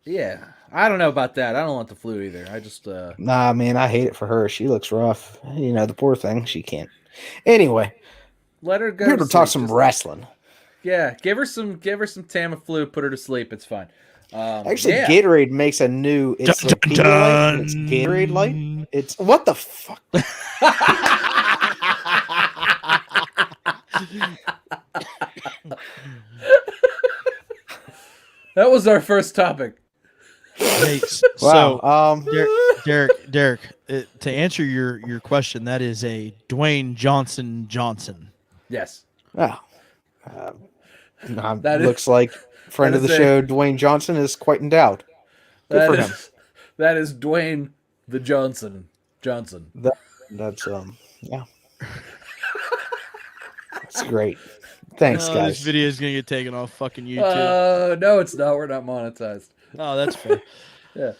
Yeah, I don't know about that. I don't want the flu either. I just Nah, man, I hate it for her. She looks rough. The poor thing. She can't. Anyway, let her go. we're here to to talk sleep. some Just- wrestling. Yeah, give her some Tamiflu. Put her to sleep. It's fine. Actually, yeah. Gatorade makes a new. It's Dun, like dun, Pedialyte, but it's dun. Gatorade Light. It's what the fuck. That was our first topic. Hey, Wow. so Derek, to answer your question, that is a Dwayne Johnson. Yes. Wow. That is- looks like friend that of the is show, Dwayne Johnson, is quite endowed. Good That for is- him. That is Dwayne the Johnson. That's yeah. That's great. Thanks, This guys. video is gonna get taken off fucking YouTube. No, it's not. We're not monetized. Oh, that's fair. Yeah.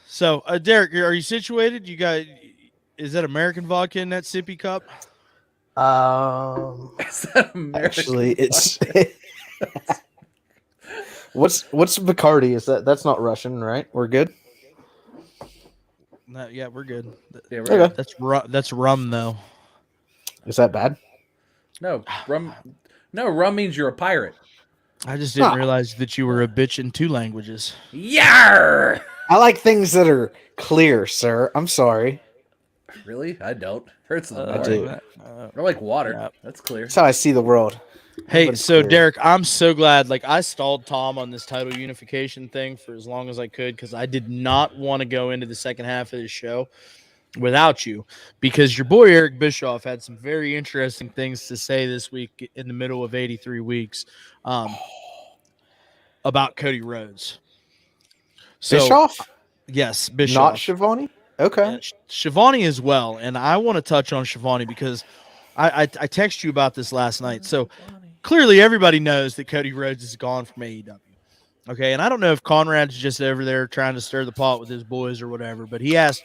So, Derek, are you situated? Is that American vodka in that sippy cup? Is that American? Actually, it's what's Bacardi? That's not Russian, right? We're good. No, yeah, we're good. Yeah, we're Okay. That's rum though. Is that bad? No, rum. No, rum means you're a pirate. I just didn't Huh. realize that you were a bitch in 2 languages. Yar! I like things that are clear, sir. I'm sorry. Really? I don't. Hurts in the I morning. do. I like water. Yeah. That's clear. That's how I see the world. Hey, Everybody's so clear. Derek, I'm so glad. Like, I stalled Tom on this title unification thing for as long as I could because I did not want to go into the second half of the show without you, because your boy Eric Bischoff had some very interesting things to say this week in the middle of 83 weeks about Cody Rhodes. So, Bischoff, yes, Bischoff. not Shivani. Okay. And Shivani as well, and I want to touch on Shivani because I texted you about this last night. So clearly everybody knows that Cody Rhodes is gone from AEW. Okay, and I don't know if Conrad's just over there trying to stir the pot with his boys or whatever, but he asked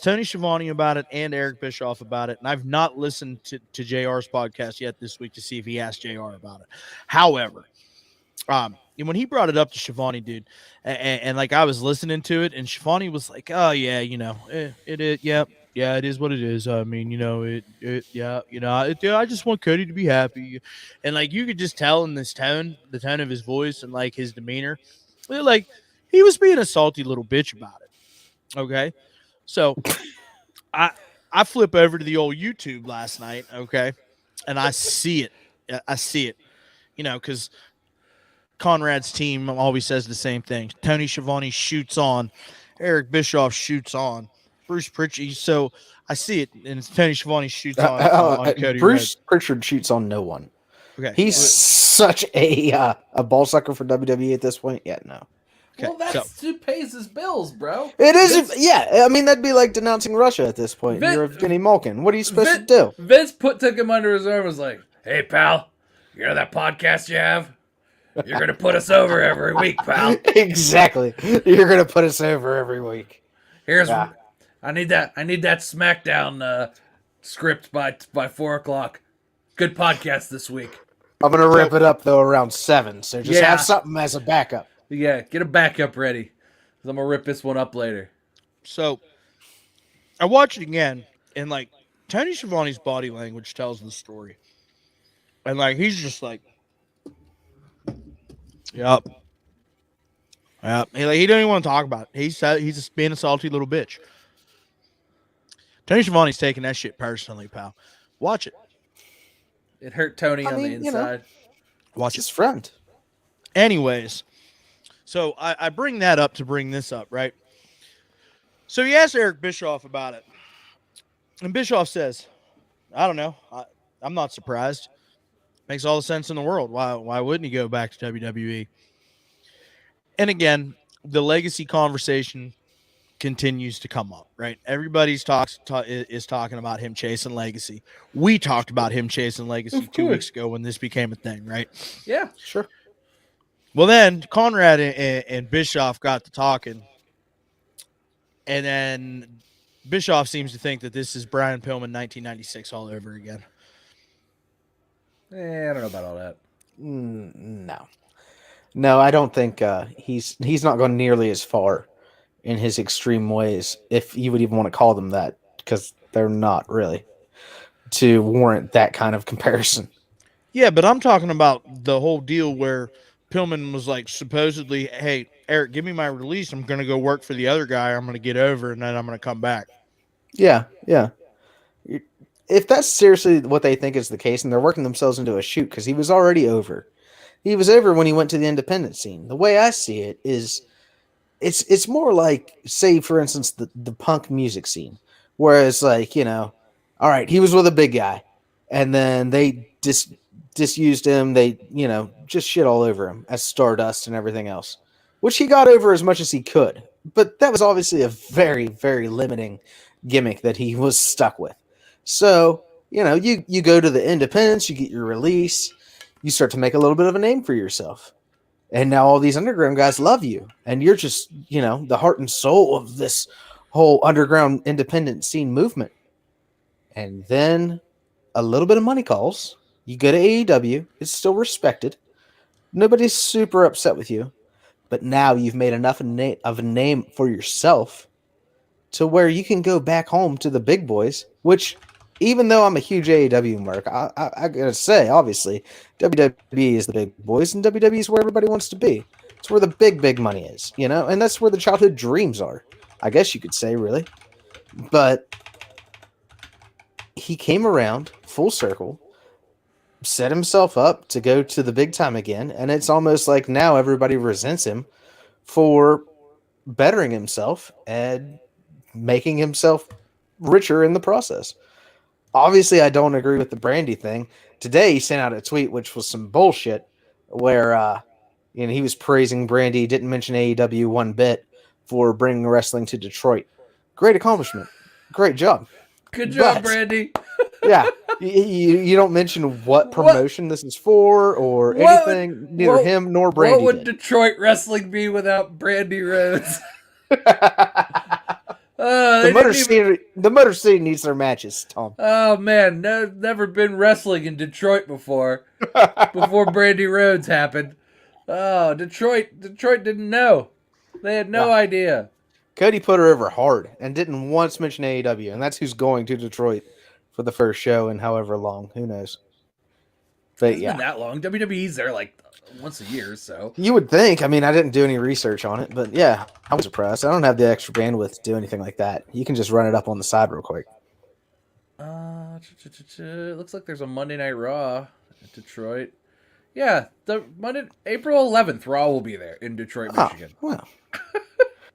Tony Schiavone about it and Eric Bischoff about it, and I've not listened to JR's podcast yet this week to see if he asked JR about it. However, and when he brought it up to Schiavone, dude, and like I was listening to it, and Schiavone was like, "Oh yeah, it is, yeah, it is what it is. I mean, I just want Cody to be happy," and like you could just tell in this tone, the tone of his voice, and like his demeanor, like he was being a salty little bitch about it. Okay, so I flip over to the old YouTube last night, okay, and I see it, because Conrad's team always says the same thing. Tony Schiavone shoots on, Eric Bischoff shoots on, Bruce Pritchard. So I see it, and it's Tony Schiavone shoots on Cody Bruce Rhodes. Pritchard shoots on no one. Okay, He's such a ball sucker for WWE at this point. Yeah, no. okay. Well, that's who pays his bills, bro. It is. Yeah, I mean that'd be like denouncing Russia at this point. Vin- You're Evgeny Malkin. What are you supposed Vin- to do? Vince took him under his arm and was like, "Hey, pal, you know that podcast you have? You're gonna put us over every week, pal. Exactly. You're gonna put us over every week. Here's Yeah. I need that SmackDown script by 4 o'clock. Good podcast this week. I'm gonna rip it up though around 7, so just Yeah. have something as a backup. Yeah, get a backup ready. 'Cause I'm gonna rip this one up later. So I watched it again, and like Tony Schiavone's body language tells the story, and like he's just like, "Yep, yep." He don't even want to talk about it. He's just being a salty little bitch. Tony Schiavone's taking that shit personally, pal. Watch it. It hurt Tony on the inside. Watch His it. friend. Anyways, so I bring that up to bring this up, right? So he asked Eric Bischoff about it. And Bischoff says, I don't know. I'm not surprised. Makes all the sense in the world. Why wouldn't he go back to WWE? And again, the legacy conversation continues to come up, right? Everybody's is talking about him chasing legacy. We talked about him chasing legacy 2 weeks ago when this became a thing, right? Yeah, Sure. Well, then Conrad and Bischoff got to talking, and then Bischoff seems to think that this is Brian Pillman 1996 all over again. I don't know about all that. No, I don't think he's not gone nearly as far in his extreme ways, if you would even want to call them that, because they're not really, to warrant that kind of comparison. Yeah, but I'm talking about the whole deal where Pillman was like, supposedly, hey, Eric, give me my release. I'm going to go work for the other guy. I'm going to get over, and then I'm going to come back. Yeah. If that's seriously what they think is the case, and they're working themselves into a shoot, because he was already over. He was over when he went to the independent scene. The way I see it is, it's more like, say, for instance, the punk music scene, whereas like, all right, he was with a big guy, and then they disused him. They, just shit all over him as Stardust and everything else, which he got over as much as he could. But that was obviously a very, very limiting gimmick that he was stuck with. So, you go to the independents, you get your release, you start to make a little bit of a name for yourself. And now all these underground guys love you. And you're just, the heart and soul of this whole underground independent scene movement. And then a little bit of money calls. You go to AEW. It's still respected. Nobody's super upset with you. But now you've made enough of a name for yourself to where you can go back home to the big boys, which, even though I'm a huge AEW mark, I gotta say, obviously, WWE is the big boys, and WWE is where everybody wants to be. It's where the big money is, and that's where the childhood dreams are, I guess you could say, really. But he came around full circle, set himself up to go to the big time again, and it's almost like now everybody resents him for bettering himself and making himself richer in the process. Obviously, I don't agree with the Brandy thing. Today, he sent out a tweet, which was some bullshit, where he was praising Brandy, didn't mention AEW one bit for bringing wrestling to Detroit. Great accomplishment. Great job. Good job, But, Brandy. Yeah. You don't mention what promotion this is for or anything. Neither him nor Brandy What would did. Detroit wrestling be without Brandy Rhodes? The Motor City needs their matches, Tom. Oh man, never been wrestling in Detroit before Brandy Rhodes happened. Oh, Detroit didn't know. They had no idea. Cody put her over hard and didn't once mention AEW, and that's who's going to Detroit for the first show in however long. Who knows? But It's been that long. WWE's there like once a year, so. You would think. I mean, I didn't do any research on it, but yeah, I was surprised. I don't have the extra bandwidth to do anything like that. You can just run it up on the side real quick. It looks like there's a Monday Night Raw at Detroit. Yeah, April 11th, Raw will be there in Detroit, Michigan. Well.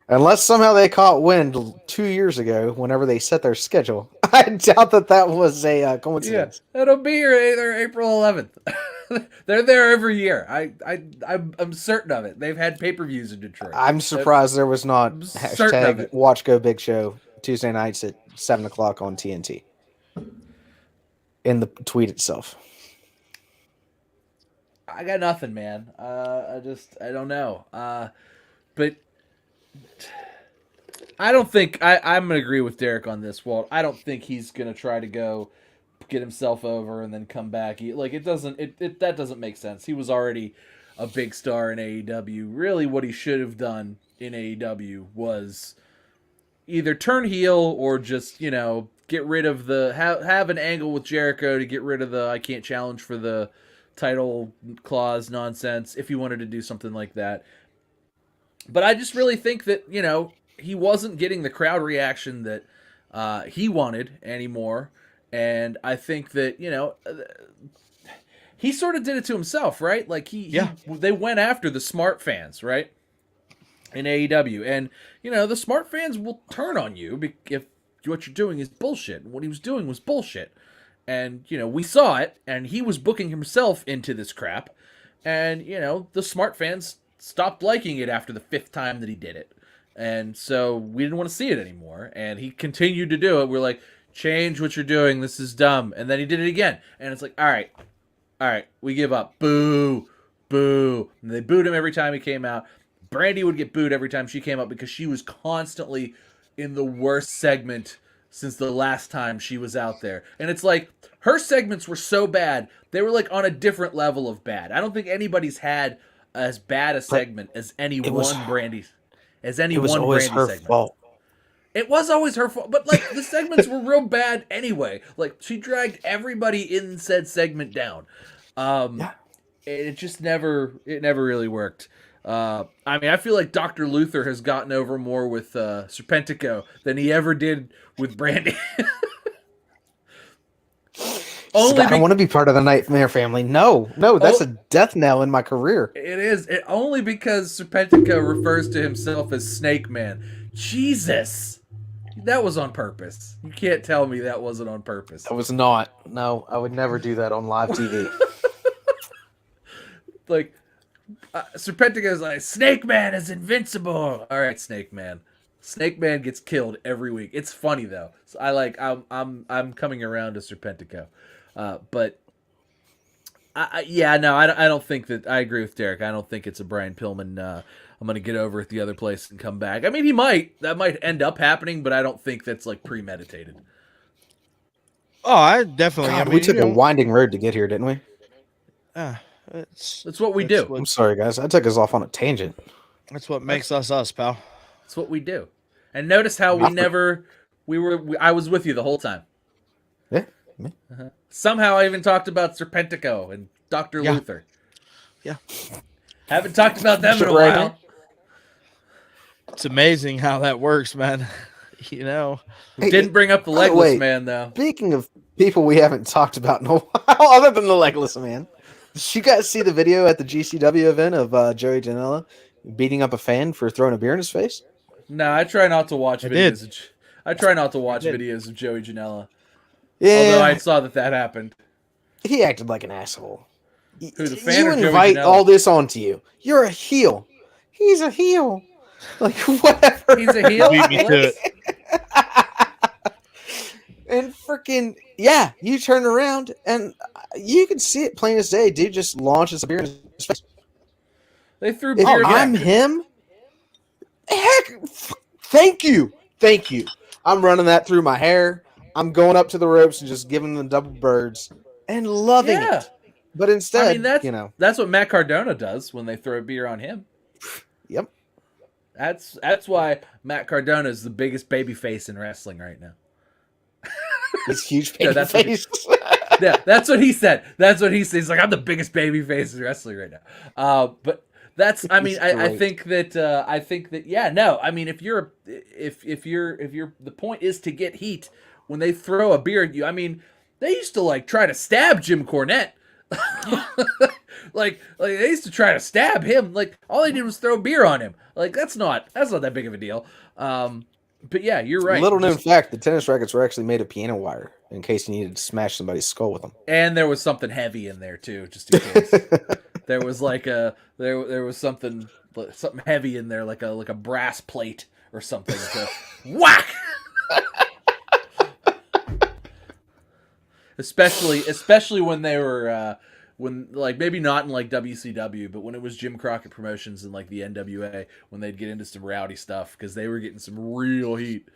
Unless somehow they caught wind 2 years ago whenever they set their schedule. I doubt that was a coincidence. Yeah, it'll be here either April 11th. They're there every year. I'm certain of it. They've had pay-per-views in Detroit. I'm surprised there was not hashtag Watch Go Big Show Tuesday nights at 7 o'clock on TNT in the tweet itself. I got nothing, man. I don't know. But I don't think I'm gonna agree with Derek on this, Walt. I don't think he's gonna try to go get himself over and then come back. That doesn't make sense. He was already a big star in AEW. Really, what he should have done in AEW was either turn heel or just get rid of the have an angle with Jericho to get rid of the I can't challenge for the title clause nonsense if he wanted to do something like that. But I just really think that he wasn't getting the crowd reaction that he wanted anymore, and I think that he sort of did it to himself, right? Like they went after the smart fans, right? In AEW, and the smart fans will turn on you if what you're doing is bullshit. What he was doing was bullshit, and we saw it, and he was booking himself into this crap, and the smart fans stopped liking it after the 5th time that he did it, and so we didn't want to see it anymore, and he continued to do it. We're like, change what you're doing, this is dumb, and then he did it again, and it's like, all right, we give up. Boo, boo. And they booed him every time he came out. Brandy would get booed every time she came up because she was constantly in the worst segment since the last time she was out there. And it's like, her segments were so bad, they were like on a different level of bad. I don't think anybody's had as bad a segment as any one Brandy segment. It was always her fault. It was always her fault, but like the segments were real bad anyway. Like she dragged everybody in said segment down. It just never really worked. I feel like Dr. Luther has gotten over more with Serpentico than he ever did with Brandy. I don't want to be part of the Nightmare family. No, that's a death knell in my career. It is. Only because Serpentico refers to himself as Snake Man. Jesus. That was on purpose. You can't tell me that wasn't on purpose. That was not. No, I would never do that on live TV. Like, Serpentico's like, Snake Man is invincible. All right, Snake Man. Snake Man gets killed every week. It's funny though. So I'm coming around to Serpentico, but I don't think that. I agree with Derek. I don't think it's a Brian Pillman. I'm gonna get over at the other place and come back. I mean, he might. That might end up happening, but I don't think that's like premeditated. Oh, I definitely. God, we took a winding road to get here, didn't we? That's what we do. I'm sorry, guys. I took us off on a tangent. That's what makes us, pal. That's what we do. And notice how I was with you the whole time. Yeah. Somehow I even talked about Serpentico and Dr. Luther. Yeah. Haven't talked about them in a while. It's amazing how that works, man. Didn't bring up the Legless Man, though. Speaking of people we haven't talked about in a while, other than the Legless Man, did you guys see the video at the GCW event of Joey Janela beating up a fan for throwing a beer in his face? No, I try not to watch videos. I try not to watch videos of Joey Janela. Yeah. Although I saw that happened. He acted like an asshole. Who, the fan or Joey invite Janela? all this onto you. You're a heel. He's a heel. Like, whatever. He's a heel. Beat me to it. And freaking, you turn around and you can see it plain as day. Dude just launches a beer in his face. They threw beer. If I'm him, heck, thank you. I'm running that through my hair. I'm going up to the ropes and just giving them double birds and loving it. But instead, that's what Matt Cardona does when they throw beer on him. Yep. That's why Matt Cardona is the biggest baby face in wrestling right now. He's huge baby face. That's what he said. That's what he said. He's like, I'm the biggest baby face in wrestling right now. But that's, I mean, I think that, I mean, if you're, the point is to get heat when they throw a beer at you. I mean, they used to like try to stab Jim Cornette. like they used to try to stab him. Like all they did was throw beer on him. Like that's not that big of a deal. But yeah, you're right. Little known fact: the tennis rackets were actually made of piano wire in case you needed to smash somebody's skull with them. And there was something heavy in there too, just in case. There was like there was something heavy in there, like a brass plate or something. To whack. Especially when they were when like maybe not in like WCW, but when it was Jim Crockett Promotions and like the NWA, when they'd get into some rowdy stuff because they were getting some real heat.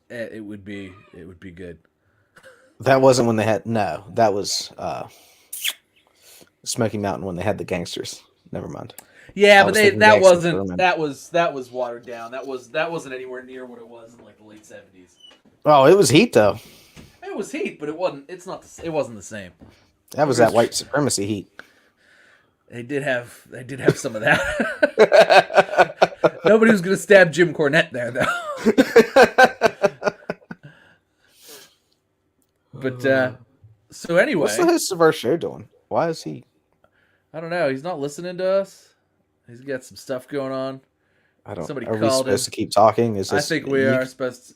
It would be good. That wasn't when they had that was Smoky Mountain when they had the gangsters. Never mind. Yeah, I but was thinking that Gangster wasn't Vermin. that was watered down. That wasn't anywhere near what it was in like the late 70s. Oh, it was heat though. It was heat, but it wasn't. It wasn't the same. That was that white supremacy heat. They did have some of that. Nobody was gonna stab Jim Cornette there though. But so anyway, What's the host of our show doing? Why is he? I don't know. He's not listening to us. He's got some stuff going on. I don't. Somebody Are we called supposed him. to keep talking? Is I this? think we are supposed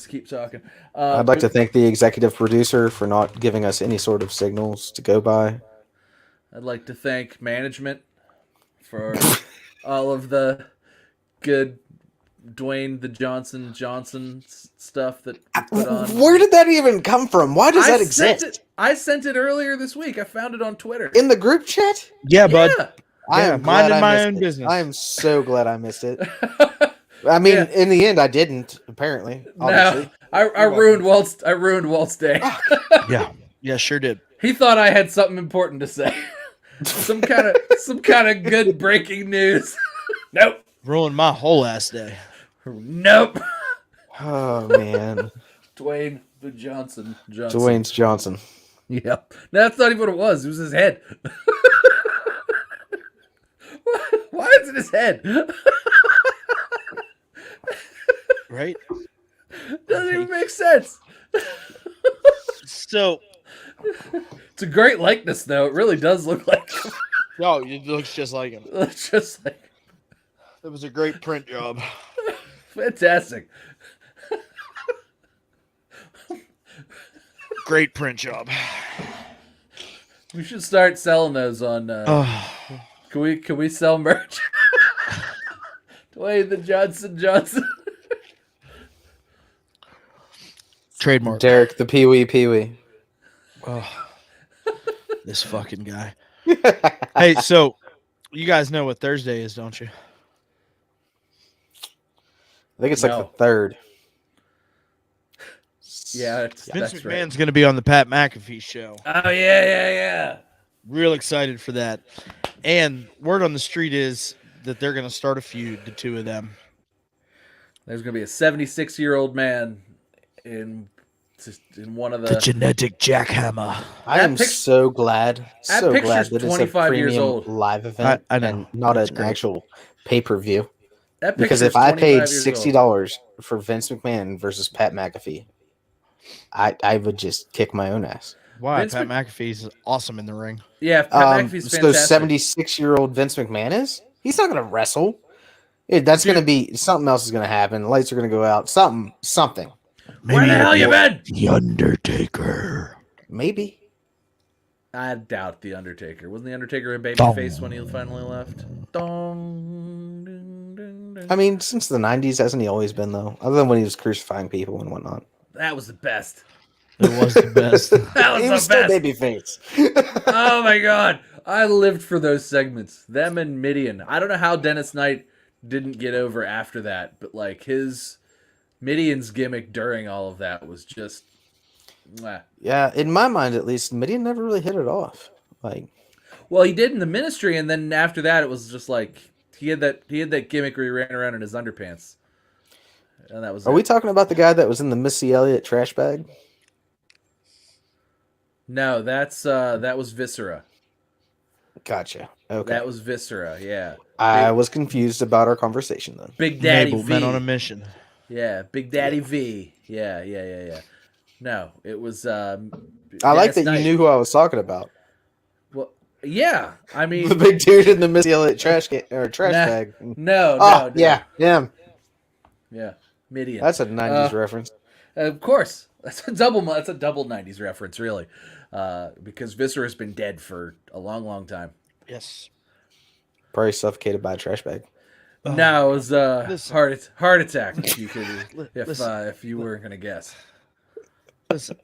to keep talking. I'd like to thank the executive producer for not giving us any sort of signals to go by. I'd like to thank management for all of the good Dwayne the Johnson stuff that you put on. Where did that even come from? Why does that exist? I sent it earlier this week. I found it on Twitter. In the group chat? Yeah, bud. Yeah. I Yeah, am glad minding I my missed own it. business. I am so glad I missed it. I mean, Yeah. in the end, I didn't. Apparently, obviously. No, I ruined Walt's day. Yeah, sure did. He thought I had something important to say. some kind of good breaking news. Nope. Ruined my whole ass day. Nope. Oh man, Dwayne the Johnson. Dwayne's Johnson. Yep. No, that's not even what it was. It was his head. Why is it his head? Right? Doesn't even make sense. So, It's a great likeness, though. It really does look like him. oh, it looks just like him. It's just like That was a great print job. fantastic. Great print job. We should start selling those on. Can we sell merch? Dwayne the Johnson. Trademark. Derek the Pee Wee. Oh, this fucking guy. Hey, so you guys know what Thursday is, don't you? I think it's like No. the third. Yeah, Vince that's McMahon's right. going to be on the Pat McAfee show. Oh yeah. Real excited for that. And word on the street is that they're going to start a feud, the two of them. There's gonna be a 76-year-old man in one of the. genetic jackhammer. I That am pic- so glad, that so picture's glad that it's a 25 years premium old. live event I know. and not That's an great. actual pay-per-view. That Because picture's if I 25 paid years old. $60 for Vince McMahon versus Pat McAfee, I would just kick my own ass. Why? Vince Pat McAfee's awesome in the ring. Yeah, Pat McAfee's So fantastic. 76-year-old Vince McMahon is? He's not going to wrestle. That's going to be something else is going to happen. Lights are going to go out. Something. Where the hell you been? The Undertaker. Maybe. I doubt the Undertaker. Wasn't the Undertaker a babyface when he finally left? Dong, ding, ding, ding. I mean, since the 90s, hasn't he always been, though? Other than when he was crucifying people and whatnot. That was the best. It was the best. That was He the was still best. babyface. Oh my god, I lived for those segments. Them and Midian. I don't know how Dennis Knight didn't get over after that, but like his Midian's gimmick during all of that was just. Mwah. Yeah, in my mind, at least, Midian never really hit it off. Like, Well, he did in the Ministry, and then after that, it was just like he had that gimmick where he ran around in his underpants, and that was. are it. we talking about the guy that was in the Missy Elliott trash bag? No, that was Viscera. Gotcha. Okay. That was Viscera. Yeah. I was confused about our conversation then. Big Daddy Mabel V. men on a mission. Yeah, Big Daddy V. Yeah. No, it was. I like that Knight. you knew who I was talking about. Well, yeah. I The mean, big dude in the Missy Elliott trash Nah. bag. no. Yeah. Yeah. Midian. That's a 90s reference. Of course. That's a double 90s reference, really. Because Viscera's been dead for a long, long time. Yes. Probably suffocated by a trash bag. No, it was listen. heart attack. If you could, Listen. if you weren't gonna guess. Listen.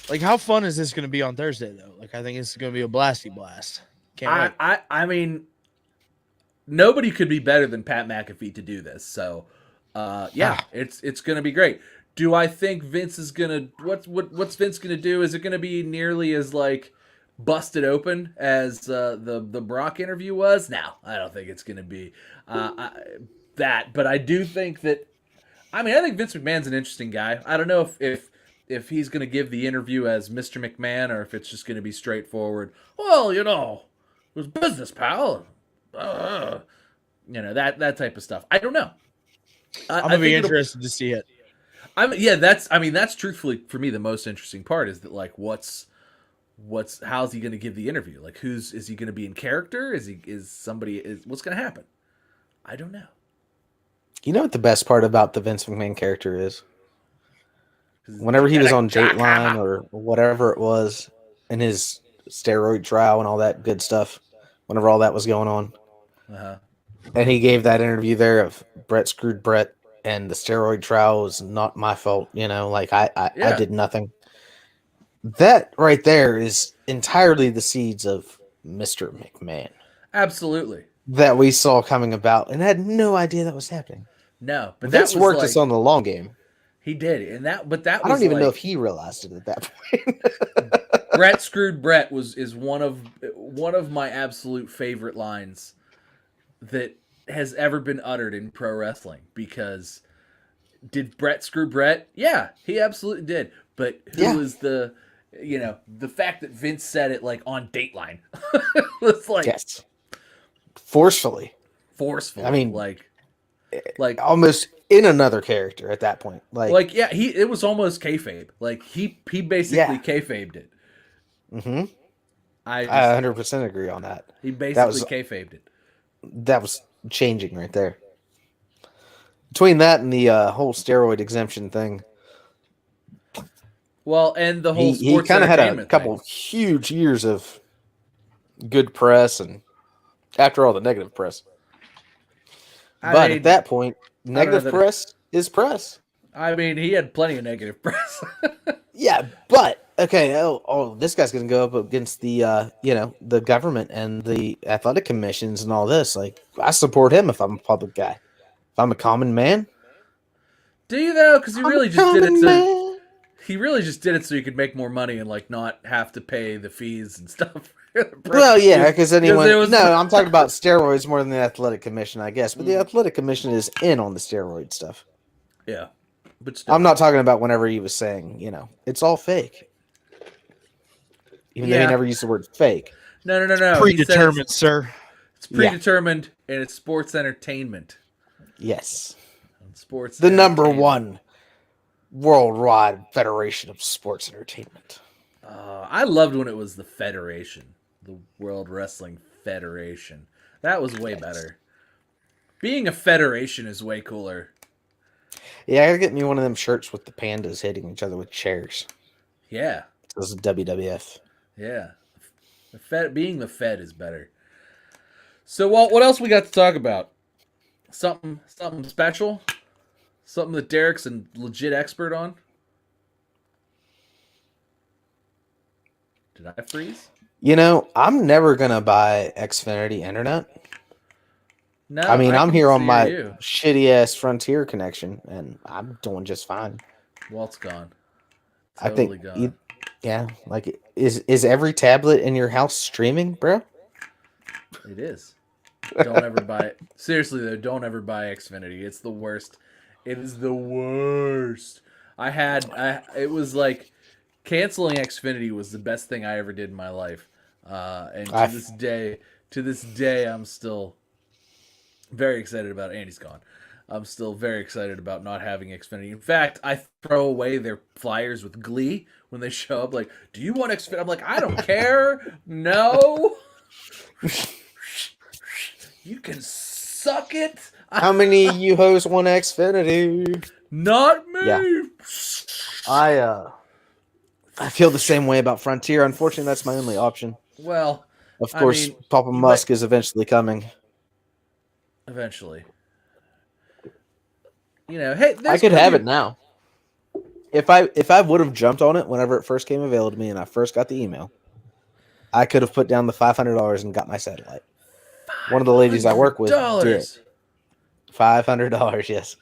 Like, how fun is this going to be on Thursday, though? Like, I think it's going to be a blasty blast. Can't wait. I mean, nobody could be better than Pat McAfee to do this. So, it's going to be great. Do I think Vince is going to what's Vince going to do? Is it going to be nearly as like busted open as the Brock interview was? No, I don't think it's going to be that. But I do think that. I mean, I think Vince McMahon's an interesting guy. I don't know if he's going to give the interview as Mr. McMahon or if it's just going to be straightforward. Well, it was business, pal. That type of stuff. I don't know. I'm gonna be interested to see it. That's truthfully for me the most interesting part is that like how's he going to give the interview? Like is he going to be in character? What's going to happen? I don't know. You know what the best part about the Vince McMahon character is? Whenever he was on Dateline or whatever it was, in his steroid trial and all that good stuff, whenever all that was going on, and he gave that interview there of Brett screwed Brett, and the steroid trial was not my fault. Like I did nothing. That right there is entirely the seeds of Mr. McMahon. Absolutely. That we saw coming about and had no idea that was happening. No, but Vince worked us on the long game. He did, I don't even know if he realized it at that point. Brett screwed Brett is one of my absolute favorite lines that has ever been uttered in pro wrestling. Because did Brett screw Brett? Yeah, he absolutely did. But who was the fact that Vince said it like on Dateline was like yes. Forcefully. I mean, like almost in another character at that point. It was almost kayfabe. Like he basically kayfabed it. Mm-hmm. I 100% agree on that. He basically kayfabed it. That was changing right there. Between that and the whole steroid exemption thing. Well, and the whole he kind of had a couple huge years of good press and after all the negative press. But at that point, negative press is press. I mean, he had plenty of negative press. Yeah, but okay. This guy's going to go up against the the government and the athletic commissions and all this. Like, I support him if I'm a public guy. If I'm a common man, do you though? Because he really just did it. He really just did it so he could make more money and like not have to pay the fees and stuff. Well, yeah, because anyone. I'm talking about steroids more than the athletic commission, I guess. But the athletic commission is in on the steroid stuff. Yeah, but still. I'm not talking about whenever he was saying, it's all fake. Even though he never used the word fake. No. Predetermined, sir. It's predetermined, and it's sports entertainment. Yes. Sports. The number one worldwide federation of sports entertainment. I loved when it was the Federation, the World Wrestling Federation. That was way better. Being a federation is way cooler. Yeah, I gotta get me one of them shirts with the pandas hitting each other with chairs. Yeah. This is WWF. Yeah. Being the Fed is better. So, Walt, what else we got to talk about? Something special? Something that Derek's a legit expert on? Did I freeze? I'm never going to buy Xfinity Internet. No, I mean, I'm here on my shitty-ass Frontier connection, and I'm doing just fine. Walt's gone. Totally gone. Like, is every tablet in your house streaming, bro? It is. Don't ever buy it. Seriously, though, don't ever buy Xfinity. It's the worst. It is the worst. It was like canceling Xfinity was the best thing I ever did in my life. And to this day, I'm still very excited about it. Andy's gone. I'm still very excited about not having Xfinity. In fact, I throw away their flyers with glee when they show up. Like, do you want Xfinity? I'm like, I don't care. No. You can suck it. How many of you hosts want Xfinity? Not me. Yeah. I feel the same way about Frontier. Unfortunately, that's my only option. Well, of course, Papa Musk is eventually coming. Eventually. Hey, I could have it now. if I would have jumped on it whenever it first came available to me and I first got the email, I could have put down the $500 and got my satellite. One of the ladies I work with did. $500, yes,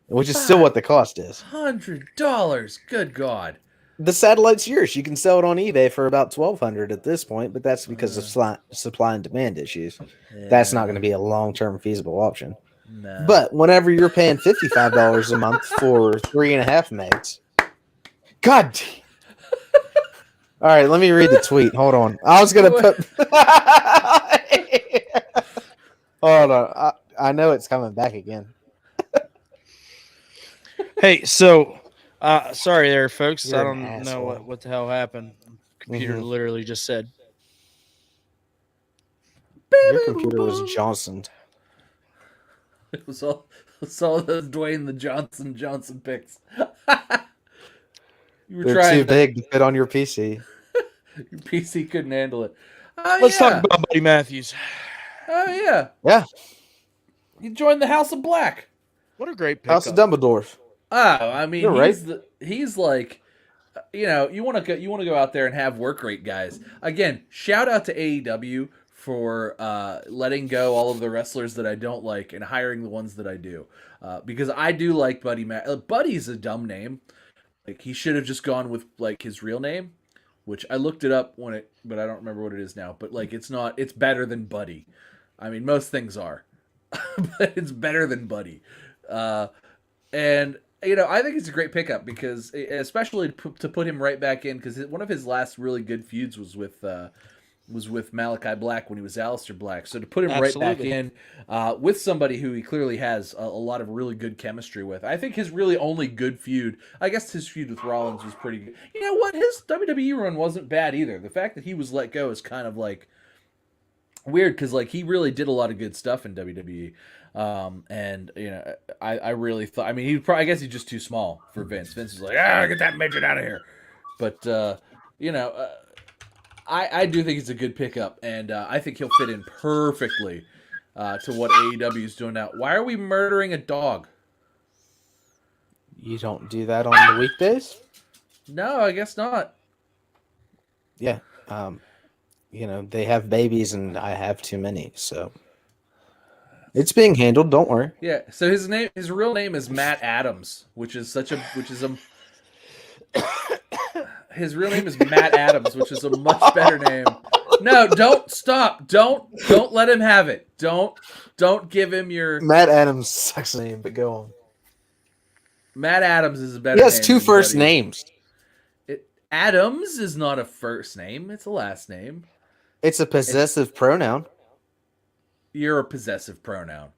which is still what the cost is. $100. Good God. The satellite's yours. You can sell it on eBay for about $1,200 at this point, but that's because of supply and demand issues. Yeah. That's not going to be a long-term feasible option. No. But whenever you're paying $55 a month for 3.5 megs, God. All right, let me read the tweet. Hold on. I was going to put. Hold on. I know it's coming back again. Hey, so sorry there, folks. You're I an don't know asshole. what the hell happened. Computer literally just said. Your computer was Johnson. It was all those Dwayne the Johnson picks. You were They're trying too big to fit on your PC. Your PC couldn't handle it. Oh, Let's yeah. talk about Buddy Matthews. Oh yeah. Yeah. He joined the House of Black. What a great pickup. House of Dumbledore. Oh, I mean, You're right. he's like, you know, you want to go out there and have work rate guys. Again, shout out to AEW for letting go all of the wrestlers that I don't like and hiring the ones that I do, because I do like Buddy. Buddy's a dumb name. Like, he should have just gone with like his real name, which I looked it up but I don't remember what it is now. But like, it's better than Buddy. I mean, most things are, but it's better than Buddy. And you know, I think it's a great pickup because, especially to put him right back in, because one of his last really good feuds was with Malachi Black when he was Aleister Black. So to put him right back in with somebody who he clearly has a lot of really good chemistry with. I think his really only good feud, I guess his feud with Rollins was pretty good. You know what? His WWE run wasn't bad either. The fact that he was let go is kind of like weird because like he really did a lot of good stuff in WWE. And you know, I really thought, I mean, I guess he's just too small for Vince. Vince is like, get that midget out of here. But you know, I do think it's a good pickup, and I think he'll fit in perfectly to what AEW is doing now. Why are we murdering a dog? You don't do that on the weekdays? No, I guess not. Yeah. You know, they have babies, and I have too many, so it's being handled. Don't worry. Yeah. So his real name is Matt Adams, his real name is Matt Adams, which is a much better name. No, don't stop. Don't let him have it. Don't give him your Matt Adams sucks name, but go on. Matt Adams is a better He has name 2 than first Buddy. names. Adams is not a first name, it's a last name. It's a possessive pronoun. You're a possessive pronoun.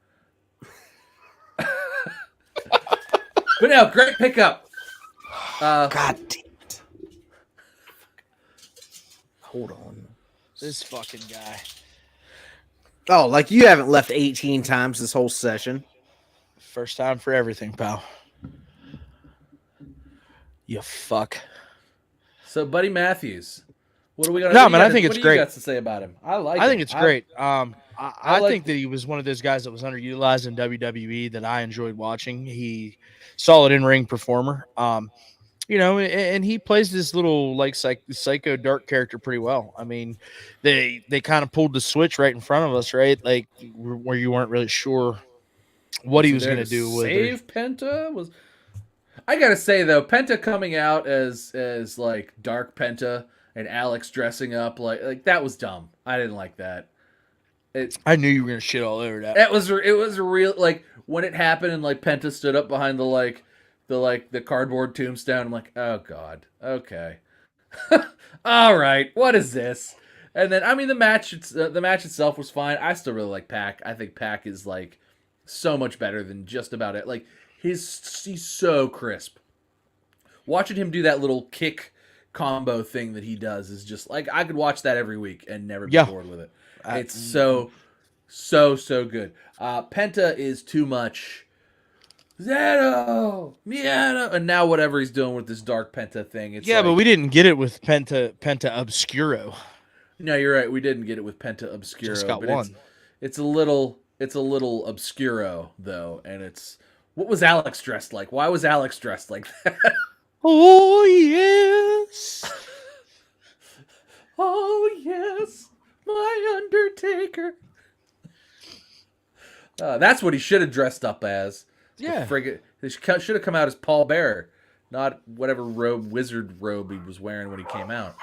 But no, great pickup. God damn it. Hold on. This fucking guy. Oh, like you haven't left 18 times this whole session. First time for everything, pal. You fuck. So, Buddy Matthews, what are we gonna? No, man, I think it's great. What do you got to say about him? I think it's great. I think that he was one of those guys that was underutilized in WWE that I enjoyed watching. He solid in-ring performer. You know, and he plays this little like psycho dark character pretty well. I mean, they kind of pulled the switch right in front of us, right? Like where you weren't really sure what he was going to do with save Penta. Was I gotta say though, Penta coming out as like Dark Penta and Alex dressing up like that was dumb. I didn't like that. I knew you were gonna shit all over that. It was a real, like, when it happened and like Penta stood up behind the cardboard tombstone. I'm like, oh god, okay, all right, what is this? And then I mean the match itself was fine. I still really like Pac. I think Pac is like so much better than just about it. Like he's so crisp. Watching him do that little kick combo thing that he does is just like I could watch that every week and never be bored with it. It's so good. Penta is too much. Zero, Miata, and now whatever he's doing with this Dark Penta thing. It's but we didn't get it with Penta Obscuro. No, you're right. We didn't get it with Penta Obscuro. Just got but one. It's a little Obscuro though, and it's what was Alex dressed like? Why was Alex dressed like that? Oh yes. Oh yes, my Undertaker. That's what he should have dressed up as. Yeah. He should have come out as Paul Bearer, not whatever wizard robe he was wearing when he came out.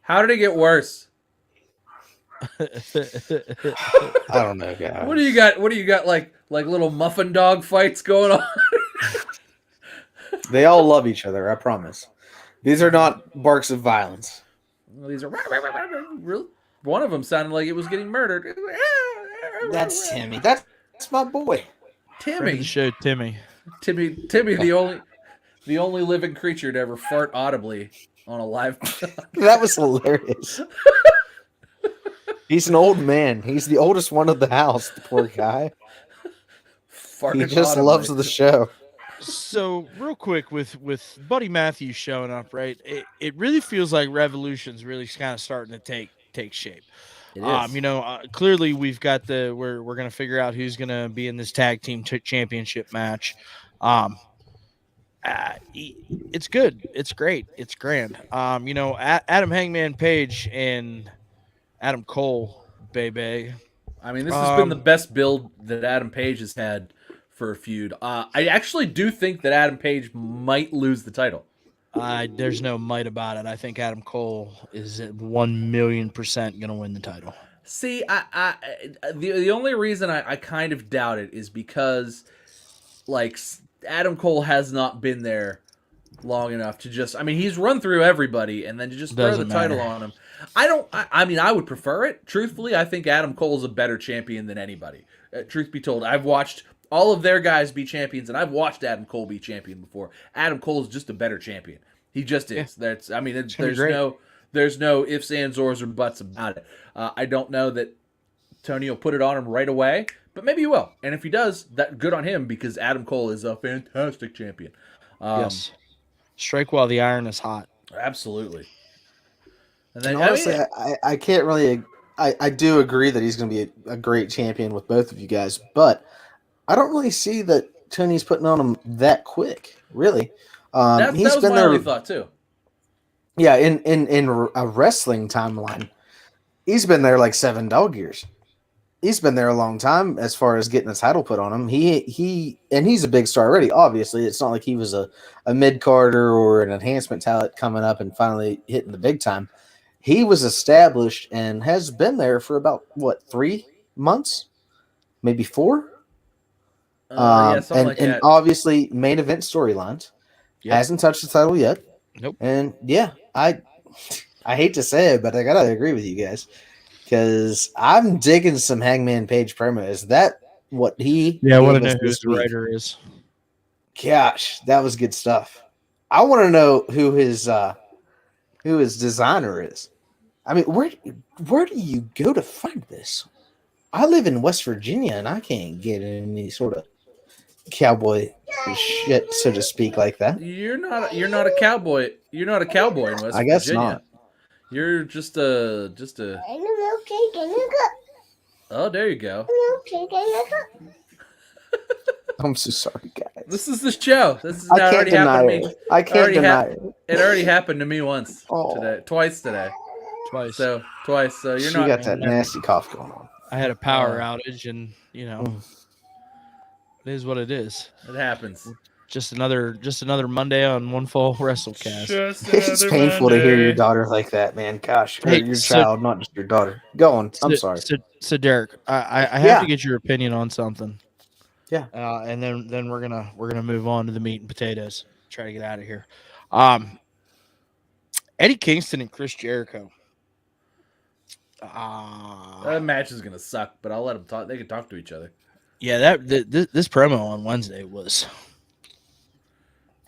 How did it get worse? I don't know, guys. What do you got? What do you got? Like little muffin dog fights going on? They all love each other, I promise. These are not barks of violence. These are really. One of them sounded like it was getting murdered. That's Timmy. That's my boy. Friend of Timmy. the show, Timmy. Timmy, the only living creature to ever fart audibly on a live. That was hilarious. He's an old man. He's the oldest one of the house, the poor guy. He just audibly. loves the show. So real quick with Buddy Matthews showing up, right? It really feels like Revolution's really kind of starting to take shape. It is. Clearly we've got we're gonna figure out who's gonna be in this tag team championship match. It's good. It's great. It's grand. Adam Hangman Page and Adam Cole, baby. I mean, this has been the best build that Adam Page has had for a feud. I actually do think that Adam Page might lose the title. There's no might about it. I think Adam Cole is at 1,000,000% going to win the title. See, the only reason I kind of doubt it is because, like, Adam Cole has not been there long enough to just. I mean, he's run through everybody, and then to just throw the title on him. I would prefer it. Truthfully, I think Adam Cole is a better champion than anybody. Truth be told, I've watched all of their guys be champions, and I've watched Adam Cole be champion before. Adam Cole is just a better champion. He just is. Yeah. There's no ifs, ands, ors, or buts about it. I don't know that Tony will put it on him right away, but maybe he will. And if he does, that good on him because Adam Cole is a fantastic champion. Yes. Strike while the iron is hot. Absolutely. And then, honestly, I can't really. I do agree that he's going to be a great champion with both of you guys, but I don't really see that Tony's putting on him that quick. Really, that was my only thought too. Yeah, in a wrestling timeline, he's been there like 7 dog years. He's been there a long time as far as getting the title put on him. He's a big star already. Obviously, it's not like he was a mid carder or an enhancement talent coming up and finally hitting the big time. He was established and has been there for about 3 months, maybe 4. And obviously main event storylines. Yep. Hasn't touched the title yet. Nope. And yeah, I hate to say it, but I gotta agree with you guys because I'm digging some Hangman Page promo. Is that what he? Yeah, I want to know who the writer is. Gosh, that was good stuff. I want to know who his designer is. I mean, where do you go to find this? I live in West Virginia and I can't get any sort of cowboy shit, so to speak, like that. You're not a cowboy. You're not a cowboy in West Virginia. I guess not. You're just a. Oh, there you go. I'm so sorry, guys. This is the show. This is already happened to me. I can't deny it. It already happened to me once today. Twice today. Twice. So you're she not. got that nasty cough going on. I had a power outage, and it is what it is. It happens. Just another Monday on One Fall WrestleCast. It's painful to hear your daughter like that, man. Gosh, your child, not just your daughter. Go on. I'm sorry. So Derek, I have to get your opinion on something. Yeah. And then we're gonna move on to the meat and potatoes. Try to get out of here. Eddie Kingston and Chris Jericho. That match is gonna suck, but I'll let them talk. They can talk to each other. Yeah, this promo on Wednesday was.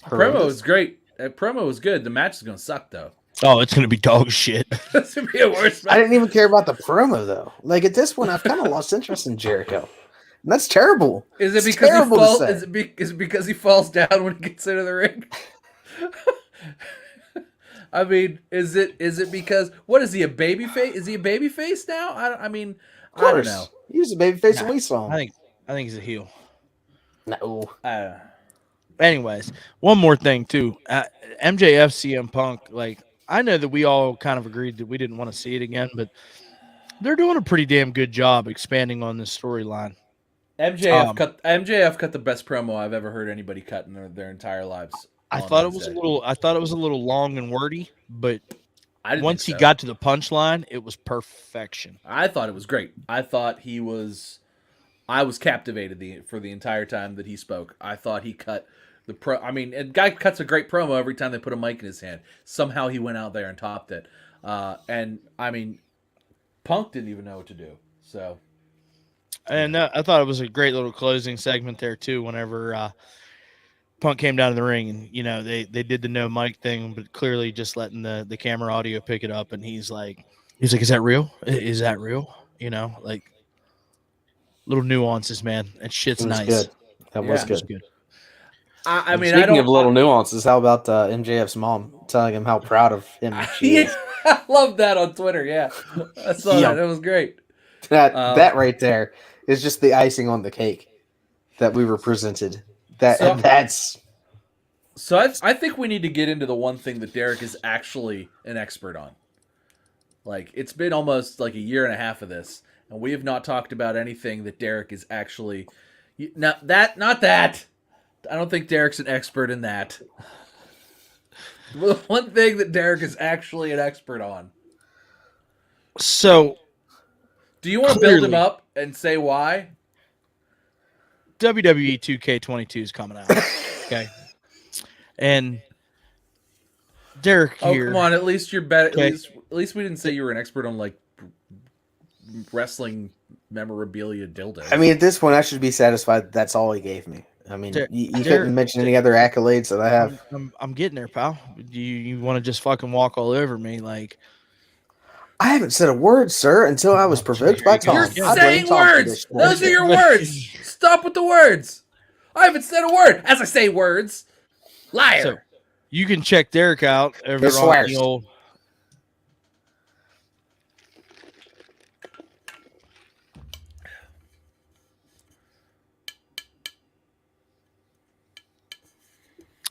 Promo was great. That promo was good. The match is gonna suck though. Oh, it's gonna be dog shit. It's gonna be a worse match. I didn't even care about the promo though. Like at this point, I've kind of lost interest in Jericho. And that's terrible. Is it because he falls? Is it because he falls down when he gets into the ring? I mean, is it because what is he, a baby face? Is he a baby face now? I don't know. He was a baby face when we saw him. I think he's a heel. No. Anyways, one more thing too. MJF CM Punk, like I know that we all kind of agreed that we didn't want to see it again, but they're doing a pretty damn good job expanding on this storyline. MJF cut the best promo I've ever heard anybody cut in their entire lives. I on thought it was Wednesday. a little long and wordy, but I didn't once he think so. got to the punchline, it was perfection. I thought it was great. I thought I was captivated for the entire time that he spoke. I thought he cut the I mean, a guy cuts a great promo every time they put a mic in his hand. Somehow he went out there and topped it. And I mean, Punk didn't even know what to do. So, and I thought it was a great little closing segment there too. Whenever Punk came down to the ring, and they did the no mic thing, but clearly just letting the camera audio pick it up, and he's like, is that real? Is that real? Like little nuances, man. That shit's nice. Good. That was good. I mean, speaking of little nuances, how about MJF's mom telling him how proud of him she is? I love that on Twitter. Yeah, I saw that. It was great. That right there is just the icing on the cake that we were presented. That's. So I think we need to get into the one thing that Derek is actually an expert on. Like, it's been almost like a year and a half of this, and we have not talked about anything that Derek is actually not that. I don't think Derek's an expert in that. The one thing that Derek is actually an expert on. So, do you want to build him up and say why? WWE 2k22 is coming out. Okay. And Derek here. Oh, come on. At least you're better. Okay. At least we didn't say you were an expert on, like, wrestling memorabilia dildos. I mean, at this point, I should be satisfied that's all he gave me. I mean, you couldn't mention any other accolades that I have. I'm getting there, pal. You want to just fucking walk all over me? Like, I haven't said a word, sir, until I was provoked by Tom. You're saying words. Those are your words. Stop with the words. I haven't said a word. As I say words. Liar. So, you can check Derek out over on the old.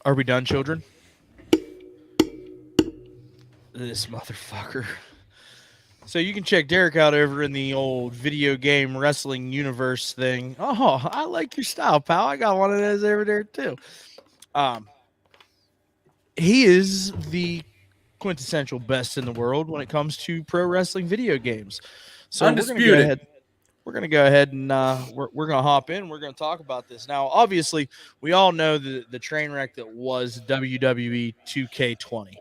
Are we done, children? This motherfucker. So you can check Derek out over in the old video game wrestling universe thing. Oh, I like your style, pal. I got one of those over there too. He is the quintessential best in the world when it comes to pro wrestling video games. So undisputed. We're going to go ahead and we're going to hop in. We're going to talk about this. Now, obviously, we all know the train wreck that was WWE 2K20.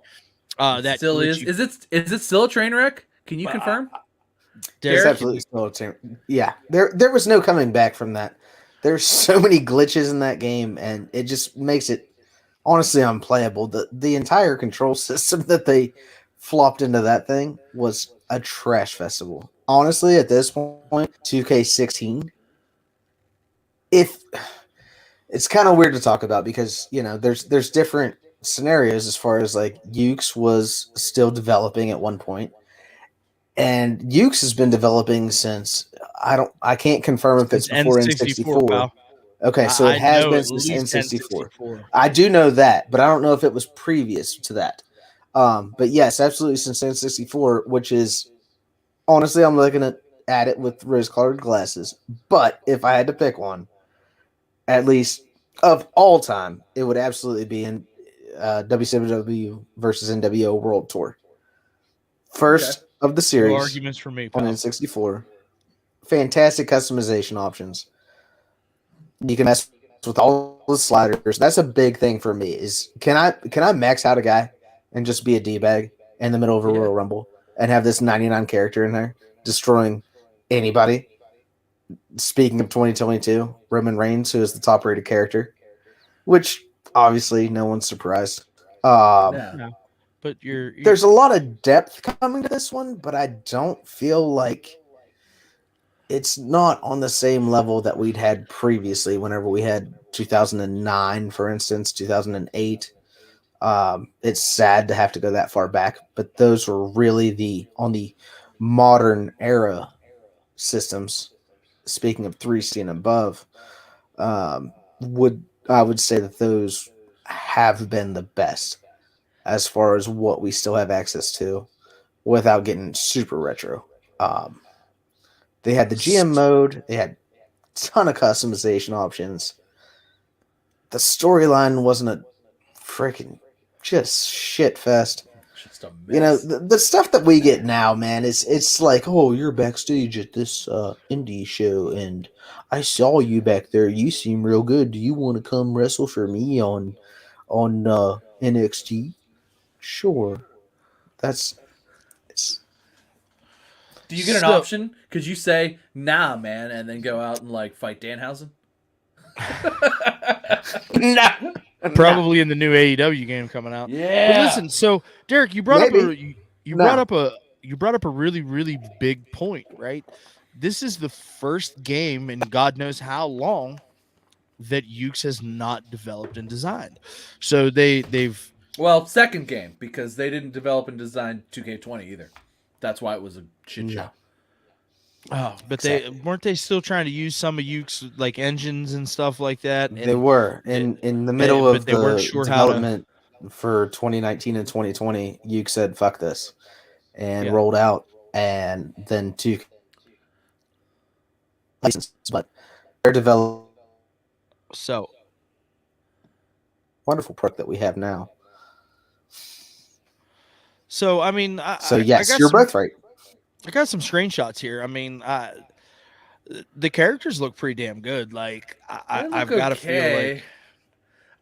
That still is. Is it still a train wreck? Can you confirm? It's absolutely still a train. Yeah, there was no coming back from that. There's so many glitches in that game, and it just makes it honestly unplayable. The entire control system that they flopped into that thing was a trash festival. Honestly, at this point, 2K16, if it's kind of weird to talk about because there's different scenarios as far as like Ukes was still developing at one point, and Ukes has been developing since I can't confirm if it's before N64. Okay, so it has been since N64. I do know that, but I don't know if it was previous to that. But yes, absolutely since N64, which is. Honestly, I'm looking at it with rose-colored glasses. But if I had to pick one, at least of all time, it would absolutely be in WCW versus NWO World Tour. First of the series. No arguments for me, pal. On N64. Fantastic customization options. You can mess with all the sliders. That's a big thing for me. Is can I max out a guy and just be a D-bag in the middle of a Royal Rumble? And have this 99 character in there destroying anybody. Speaking of 2022, Roman Reigns, who is the top rated character, which obviously no one's surprised. No. But there's a lot of depth coming to this one, but I don't feel like it's not on the same level that we'd had previously. Whenever we had 2009, for instance, 2008. It's sad to have to go that far back, but those were really on the modern era systems. Speaking of 3C and above, would I would say that those have been the best as far as what we still have access to without getting super retro. Um, they had the GM mode. They had a ton of customization options. The storyline wasn't a freaking just shit fest. Just a You know, mess. the stuff that we get now, man, it's like, oh, you're backstage at this indie show, and I saw you back there. You seem real good. Do you want to come wrestle for me on NXT? Sure. That's it's Do you get an So option? Could you say, nah, man, and then go out and like fight Danhausen? no, probably in the new AEW game coming out. Yeah. But listen, so Derek, you brought up Maybe. you brought up a really really big point, right? This is the first game in God knows how long that Ukes has not developed and designed. So they've Well, second game, because they didn't develop and design 2K20 either. That's why it was a shit show. but they weren't they still trying to use some of Ukes like engines and stuff like that. They were in the middle but of they weren't the sure how to- development for 2019 and 2020. Uke said, "Fuck this," and Yeah. rolled out, and then two licenses, but they're developing So wonderful product that we have now. so I mean, So I yes, got you're some- both right. I got some screenshots here. I mean, the characters look pretty damn good. Like I've got to feel like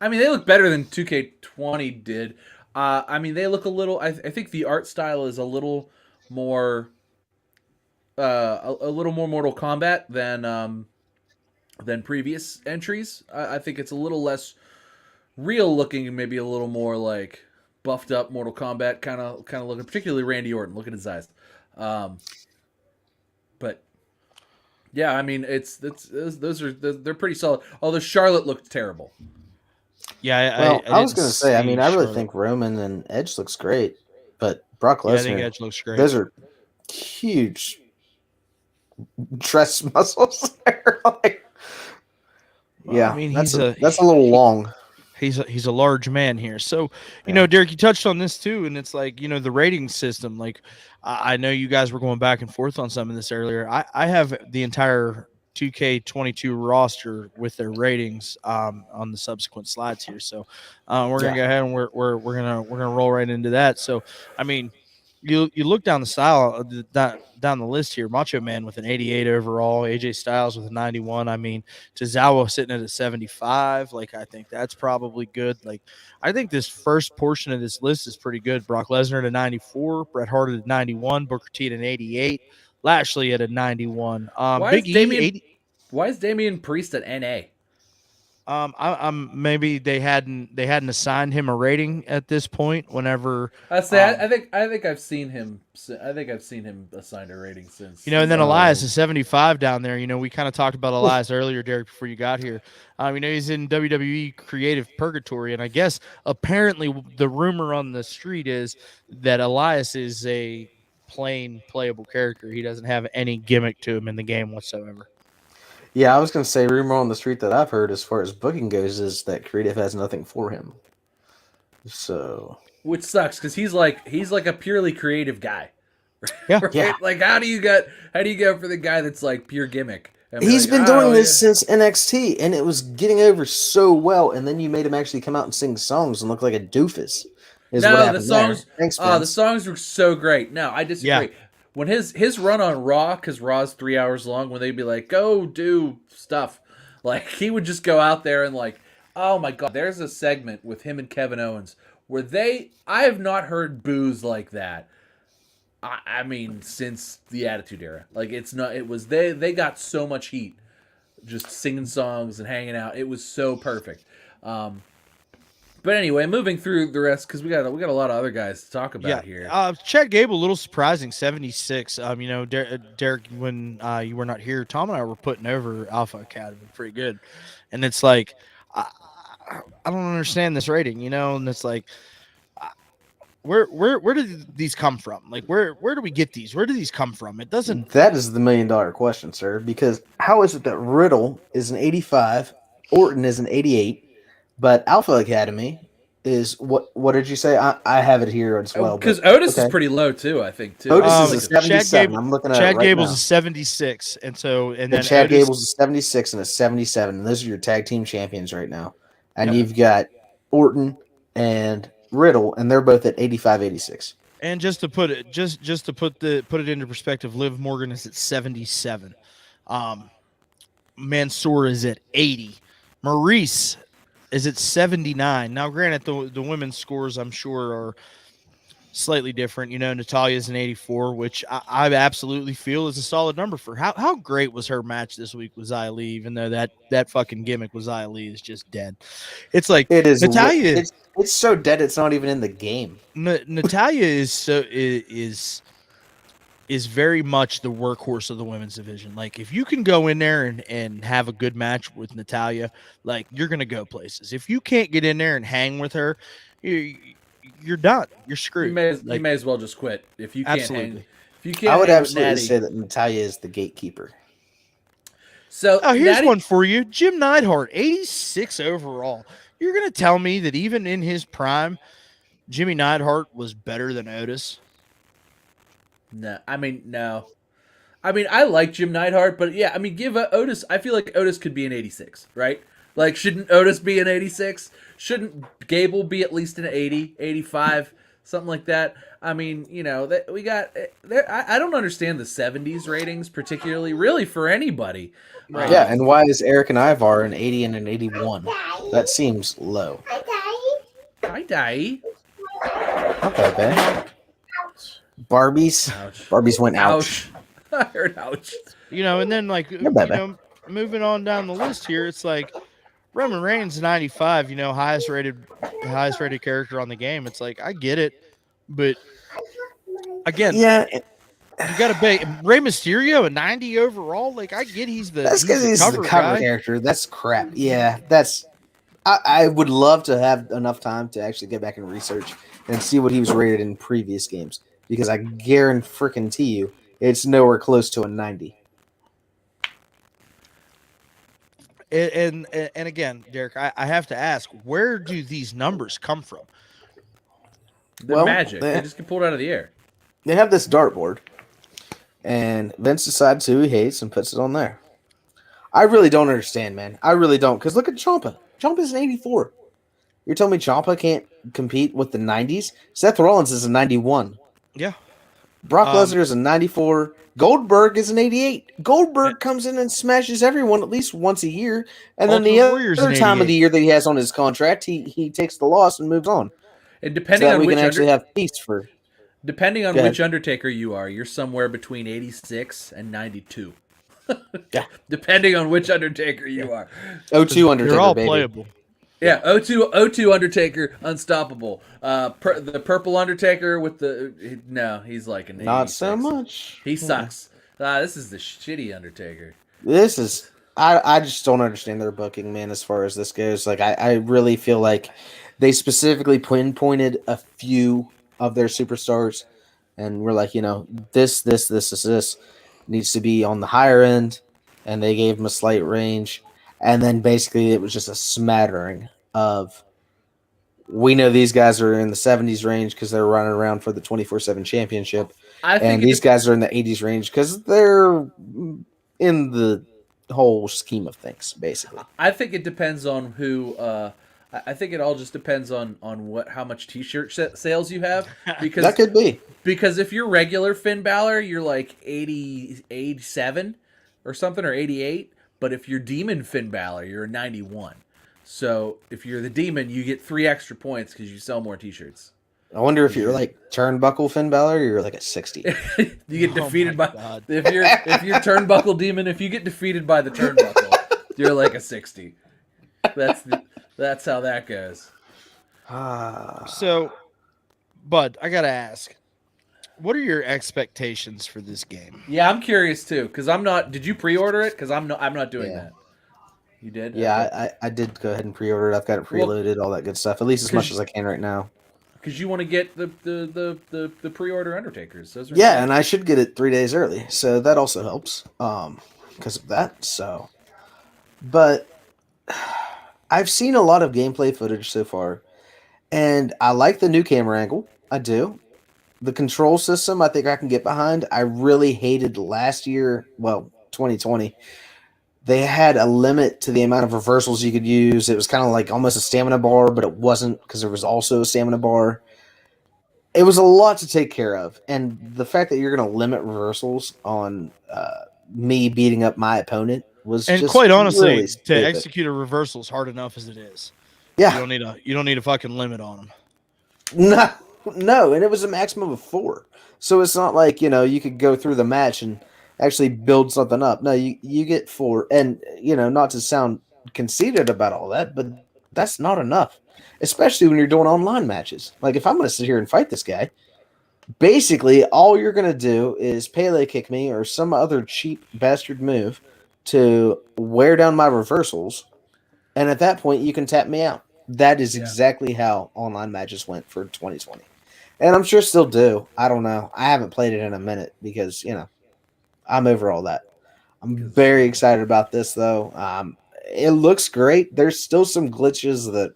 I mean, they look better than 2K20 did. I mean, they look a little. I think the art style is a little more, a little more Mortal Kombat than previous entries. I think it's a little less real looking and maybe a little more like buffed up Mortal Kombat kind of looking. Particularly Randy Orton. Look at his eyes. But yeah, I mean, they're pretty solid. Although Charlotte looked terrible. yeah. Well, I was didn't going to say, I see mean, I really Charlotte. think Roman and Edge looks great, but Brock Yeah, I think Lesnar, Edge looks great. those are huge dress muscles there. Like, Well, yeah, I mean, that's he's a little long. he's a large man here. So, you Yeah. know, Derek, you touched on this too, and it's like, you know, the rating system. Like, I know you guys were going back and forth on some of this earlier. I have the entire 2K22 roster with their ratings on the subsequent slides here. So, we're gonna go ahead and we're gonna roll right into that. So, I mean, you look down the style down the list here. Macho Man with an 88 overall, AJ Styles with a 91. I mean, Tozawa sitting at a 75. Like, I think that's probably good. Like, I think this first portion of this list is pretty good. Brock Lesnar at a 94, Bret Hart at a 91, Booker T at an 88, Lashley at a 91. Big E, Why is Damian Priest at NA? I'm maybe they hadn't assigned him a rating at this point. Whenever I think I've seen him. I think I've seen him assigned a rating since. you know, and then Elias is 75 down there. You know, we kind of talked about Elias earlier, Derek, before you got here. You know, he's in WWE Creative Purgatory, and I guess apparently the rumor on the street is that Elias is a plain playable character. He doesn't have any gimmick to him in the game whatsoever. Yeah, I was going to say, rumor on the street that I've heard as far as booking goes is that Creative has nothing for him. So, which sucks because he's like a purely creative guy. Yeah. Right? Yeah. Like how do you go for the guy that's like pure gimmick? And be he's like, been doing "Oh, this yeah." since NXT, and it was getting over so well, and then you made him actually come out and sing songs and look like a doofus. Is what No, happened the songs. there. Thanks, The Vince. songs were so great. No, I disagree. Yeah. When his run on Raw, because Raw's 3 hours long, when they'd be like, "Go do stuff," like he would just go out there and like, oh my god, there's a segment with him and Kevin Owens where I have not heard boos like that. I mean, since the Attitude Era, like they got so much heat, just singing songs and hanging out. It was so perfect. But anyway, moving through the rest because we got a lot of other guys to talk about here. Chad Gable, a little surprising, 76. You know, Derek, when you were not here, Tom and I were putting over Alpha Academy pretty good, and it's like I don't understand this rating, you know, and it's like where did these come from? Like where do we get these? Where do these come from? It doesn't. That is the $1 million question, sir. Because how is it that Riddle is an 85, Orton is an 88, But Alpha Academy is what did you say? I have it here as well. Because But Otis is okay. pretty low too. I think too. Otis is Like a 77. I'm looking at it Chad right Gable's now. a 76, and And then Chad Otis. Gable's a 76 and a 77. And those are your tag team champions right now. And Yep. you've got Orton and Riddle, and they're both at 85, 86. And just to put it put it into perspective, Liv Morgan is at 77. Mansoor is at 80. Maurice is at 79. Now, granted, the women's scores I'm sure are slightly different. You know, Natalia's an 84, which I absolutely feel is a solid number for how great was her match this week with Xia Li, even though that fucking gimmick with Xia Li is just dead. It's like It is Natalia. It's so dead it's not even in the game. Natalia is very much the workhorse of the women's division. Like, if you can go in there and have a good match with Natalia, like, you're gonna go places. If you can't get in there and hang with her, you're done. You're screwed. You may as well just quit if you can't Absolutely. hang. If you can't, I would hang with absolutely Natty. say that Natalia is the gatekeeper. So Oh, here's Natty, one for you. Jim Neidhart, 86 overall. You're gonna tell me that even in his prime, Jimmy Neidhart was better than Otis? No. I mean, I like Jim Neidhart, but yeah, I mean, give Otis. I feel like Otis could be an 86, right? Like, shouldn't Otis be an 86? Shouldn't Gable be at least an 80, 85, something like that? I mean, you know, that we got there. I don't understand the 70s ratings, particularly, really, for anybody. Right. Yeah, and why is Eric and Ivar an 80 and an 81? That seems low. Hi, Dai. Okay, babe. Barbies. Ouch. Barbies went ouch. Ouch. I heard ouch. You know, and then like moving on down the list here, it's like Roman Reigns 95, you know, highest rated character on the game. It's like, I get it, but again, Yeah, you got to pay Rey Mysterio a 90 overall. Like, I get that's because he's the cover guy. character. That's crap. Yeah, that's. I would love to have enough time to actually get back and research and see what he was rated in previous games, because I guarantee you it's nowhere close to a 90. And again, Derek, I have to ask, where do these numbers come from? They're magic. They just get pulled out of the air. They have this dartboard, and Vince decides who he hates and puts it on there. I really don't understand, man. I really don't. Because look at Ciampa. Ciampa's an 84. You're telling me Ciampa can't compete with the 90s? Seth Rollins is a 91. Yeah. Brock Lesnar is a 94. Goldberg is an 88. Goldberg comes in and smashes everyone at least once a year. And then the other time of the year that he has on his contract, he takes the loss and moves on. And depending on we which can actually have peace for. Depending on which Undertaker you are, you're somewhere between 86 and 92. Yeah. Depending on which Undertaker you are. 02 Undertaker, They're all baby. playable. Yeah, 02 Undertaker, unstoppable. The purple Undertaker with the... No, he's like an 86. Not so much. He sucks. This is the shitty Undertaker. This is... I just don't understand their booking, man, as far as this goes. Like, I really feel like they specifically pinpointed a few of their superstars, and we're like, you know, this needs to be on the higher end, and they gave them a slight range, and then basically it was just a smattering of, we know these guys are in the 70s range because they're running around for the 24/7 championship, and these guys are in the 80s range because they're in the whole scheme of things, basically. I think it depends on who. I think it all just depends on how much T-shirt sales you have, because that could be. Because if you're regular Finn Balor, you're like 80, 87 or something, or 88. But if you're Demon Finn Balor, you're a 91. So if you're the Demon, you get 3 extra points because you sell more T-shirts. I wonder if you're like Turnbuckle Finn Balor, or you're like a 60. You get defeated by if you're Turnbuckle Demon. If you get defeated by the Turnbuckle, you're like a 60. That's how that goes. So, Bud, I gotta ask, what are your expectations for this game? Yeah, I'm curious too, because I'm not. Did you pre-order it? Because I'm not doing that. You did? Yeah, okay. I did go ahead and pre-order it. I've got it preloaded, all that good stuff. At least as much as I can right now. Because you want to get the pre-order Undertakers. Those are and I should get it 3 days early, so that also helps. Because of that. So, but I've seen a lot of gameplay footage so far, and I like the new camera angle. I do. The control system, I think I can get behind. I really hated last year, well, 2020. They had a limit to the amount of reversals you could use. It was kind of like almost a stamina bar, but it wasn't because there was also a stamina bar. It was a lot to take care of, and the fact that you're going to limit reversals on me beating up my opponent was And just quite honestly, really to stupid. execute a reversal is hard enough as it is. Yeah, You don't need a fucking limit on them. no, no, and it was a maximum of 4. So it's not like, you could go through the match and actually build something up. No, you get 4. And, not to sound conceited about all that, but that's not enough. Especially when you're doing online matches. Like, if I'm going to sit here and fight this guy, basically all you're going to do is Pele kick me or some other cheap bastard move to wear down my reversals. And at that point, you can tap me out. That is exactly how online matches went for 2020. And I'm sure still do. I don't know. I haven't played it in a minute because, I'm over all that. I'm very excited about this, though. It looks great. There's still some glitches that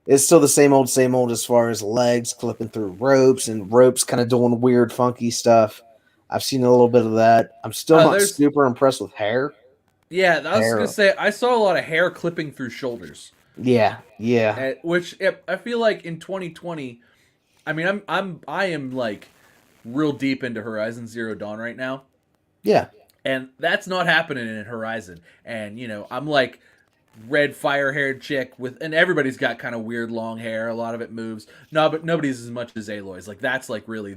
it's still the same old as far as legs clipping through ropes and ropes kind of doing weird, funky stuff. I've seen a little bit of that. I'm still not super impressed with hair. Yeah, I was gonna say I saw a lot of hair clipping through shoulders. Yeah. Which I feel like in 2020, I mean, I am like real deep into Horizon Zero Dawn right now. Yeah. And that's not happening in Horizon. And I'm like red fire haired chick and everybody's got kind of weird long hair. A lot of it moves. No, but nobody's as much as Aloy's. Like that's like really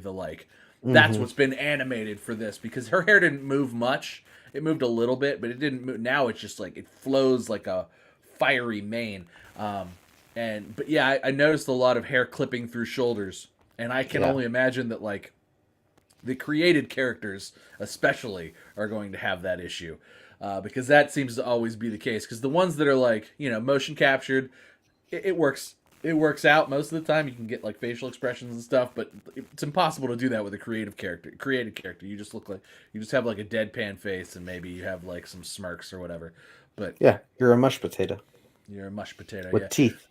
that's what's been animated for this because her hair didn't move much. It moved a little bit, but it didn't move. Now it's just like it flows like a fiery mane. But yeah, I noticed a lot of hair clipping through shoulders, and I can only imagine that like the created characters especially are going to have that issue because that seems to always be the case. Because the ones that are like motion captured, it works. It works out most of the time. You can get like facial expressions and stuff, but it's impossible to do that with a created character. You just look like you just have like a deadpan face, and maybe you have like some smirks or whatever. But yeah, you're a mashed potato. You're a mashed potato with teeth.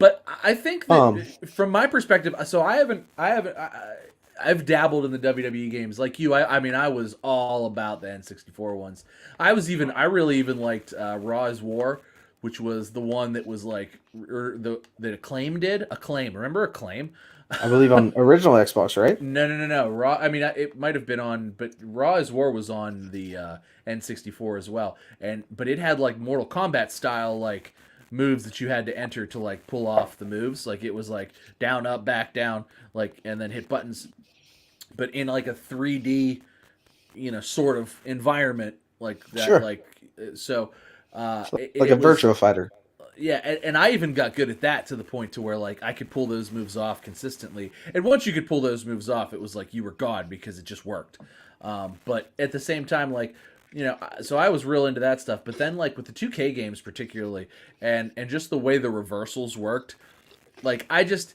But I think that from my perspective, so I've dabbled in the WWE games like you. I mean, I was all about the N64 ones. I really even liked Raw is War, which was the one that was like that Acclaim did. Acclaim, remember Acclaim? I believe on original Xbox, right? No. Raw. I mean, it might have been on, but Raw is War was on the N64 as well. But it had like Mortal Kombat style like moves that you had to enter to like pull off the moves. Like it was like down, up, back, down, like and then hit buttons. But in like a 3D, sort of environment like that. Sure. Like so. Like a Virtua Fighter. Yeah, and I even got good at that to the point to where like I could pull those moves off consistently. And once you could pull those moves off, it was like you were God because it just worked. But at the same time, like so I was real into that stuff. But then like with the 2K games particularly, and just the way the reversals worked, like I just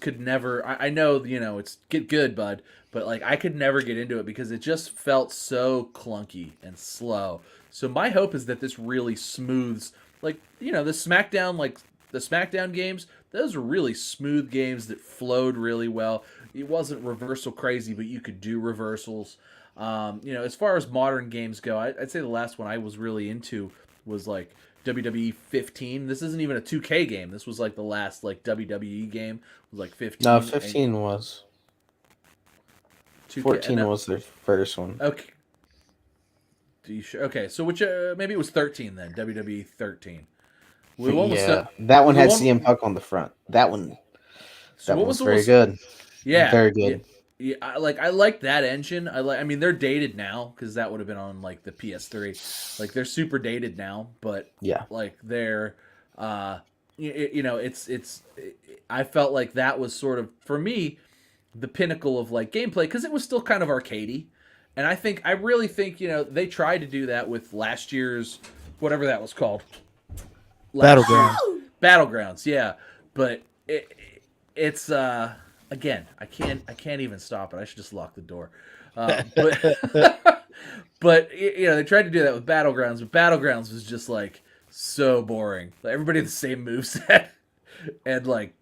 could never. I know it's get good, bud, but like I could never get into it because it just felt so clunky and slow. So my hope is that this really smooths, like, the SmackDown games, those were really smooth games that flowed really well. It wasn't reversal crazy, but you could do reversals. As far as modern games go, I'd say the last one I was really into was like WWE 15. This isn't even a 2K game. This was like the last like WWE game. It was like 15. No, 15 was. 2K, 14 was their first one. Okay. Okay, so which maybe it was 13 then, WWE 13. That one had CM Punk on the front. That one was very good. Yeah, very good. Yeah, I like that engine. I mean, they're dated now because that would have been on like the PS3. Like they're super dated now, but yeah, like they're I felt like that was sort of for me the pinnacle of like gameplay because it was still kind of arcadey. And I really think, they tried to do that with last year's, whatever that was called. Battlegrounds, yeah. But it's again, I can't even stop it. I should just lock the door. But they tried to do that with Battlegrounds, but Battlegrounds was just like so boring. Like, everybody had the same moveset, and like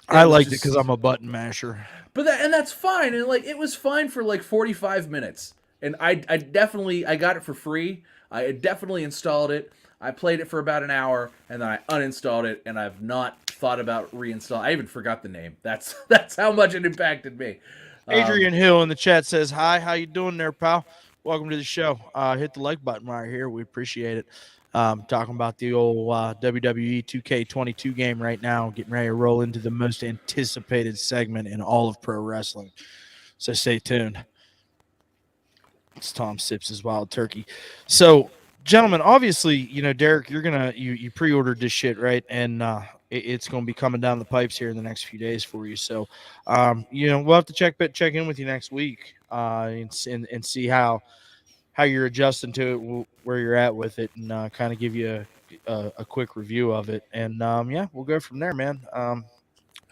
I was liked it just- because I'm a button masher. But that's fine, and like it was fine for like 45 minutes, and I definitely I got it for free. I definitely installed it. I played it for about an hour, and then I uninstalled it, and I've not thought about reinstalling. I even forgot the name. That's how much it impacted me. Adrian Hill in the chat says, "Hi, how you doing there, pal? Welcome to the show. Hit the like button right here. We appreciate it. Talking about the old WWE 2k22 game right now, getting ready to roll into the most anticipated segment in all of pro wrestling. So stay tuned." It's Tom Sips' Wild Turkey. So, gentlemen, obviously, Derek, you pre-ordered this shit, right? And it's gonna be coming down the pipes here in the next few days for you. So, we'll have to check in with you next week and see how you're adjusting to it, where you're at with it, and kind of give you a quick review of it. And we'll go from there, man.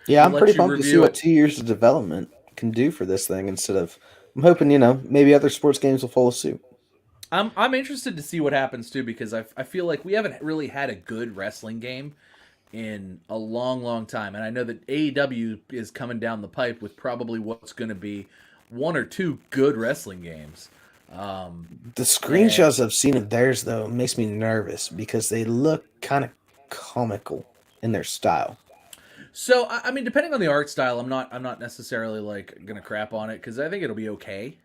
Yeah, I'm Let pretty you pumped to see review what it. 2 years of development can do for this thing. I'm hoping maybe other sports games will follow suit. I'm interested to see what happens too, because I feel like we haven't really had a good wrestling game in a long time, and I know that AEW is coming down the pipe with probably what's going to be one or two good wrestling games. The screenshots I've seen of theirs though makes me nervous because they look kind of comical in their style. So I mean, depending on the art style, I'm not necessarily like gonna crap on it, because I think it'll be okay.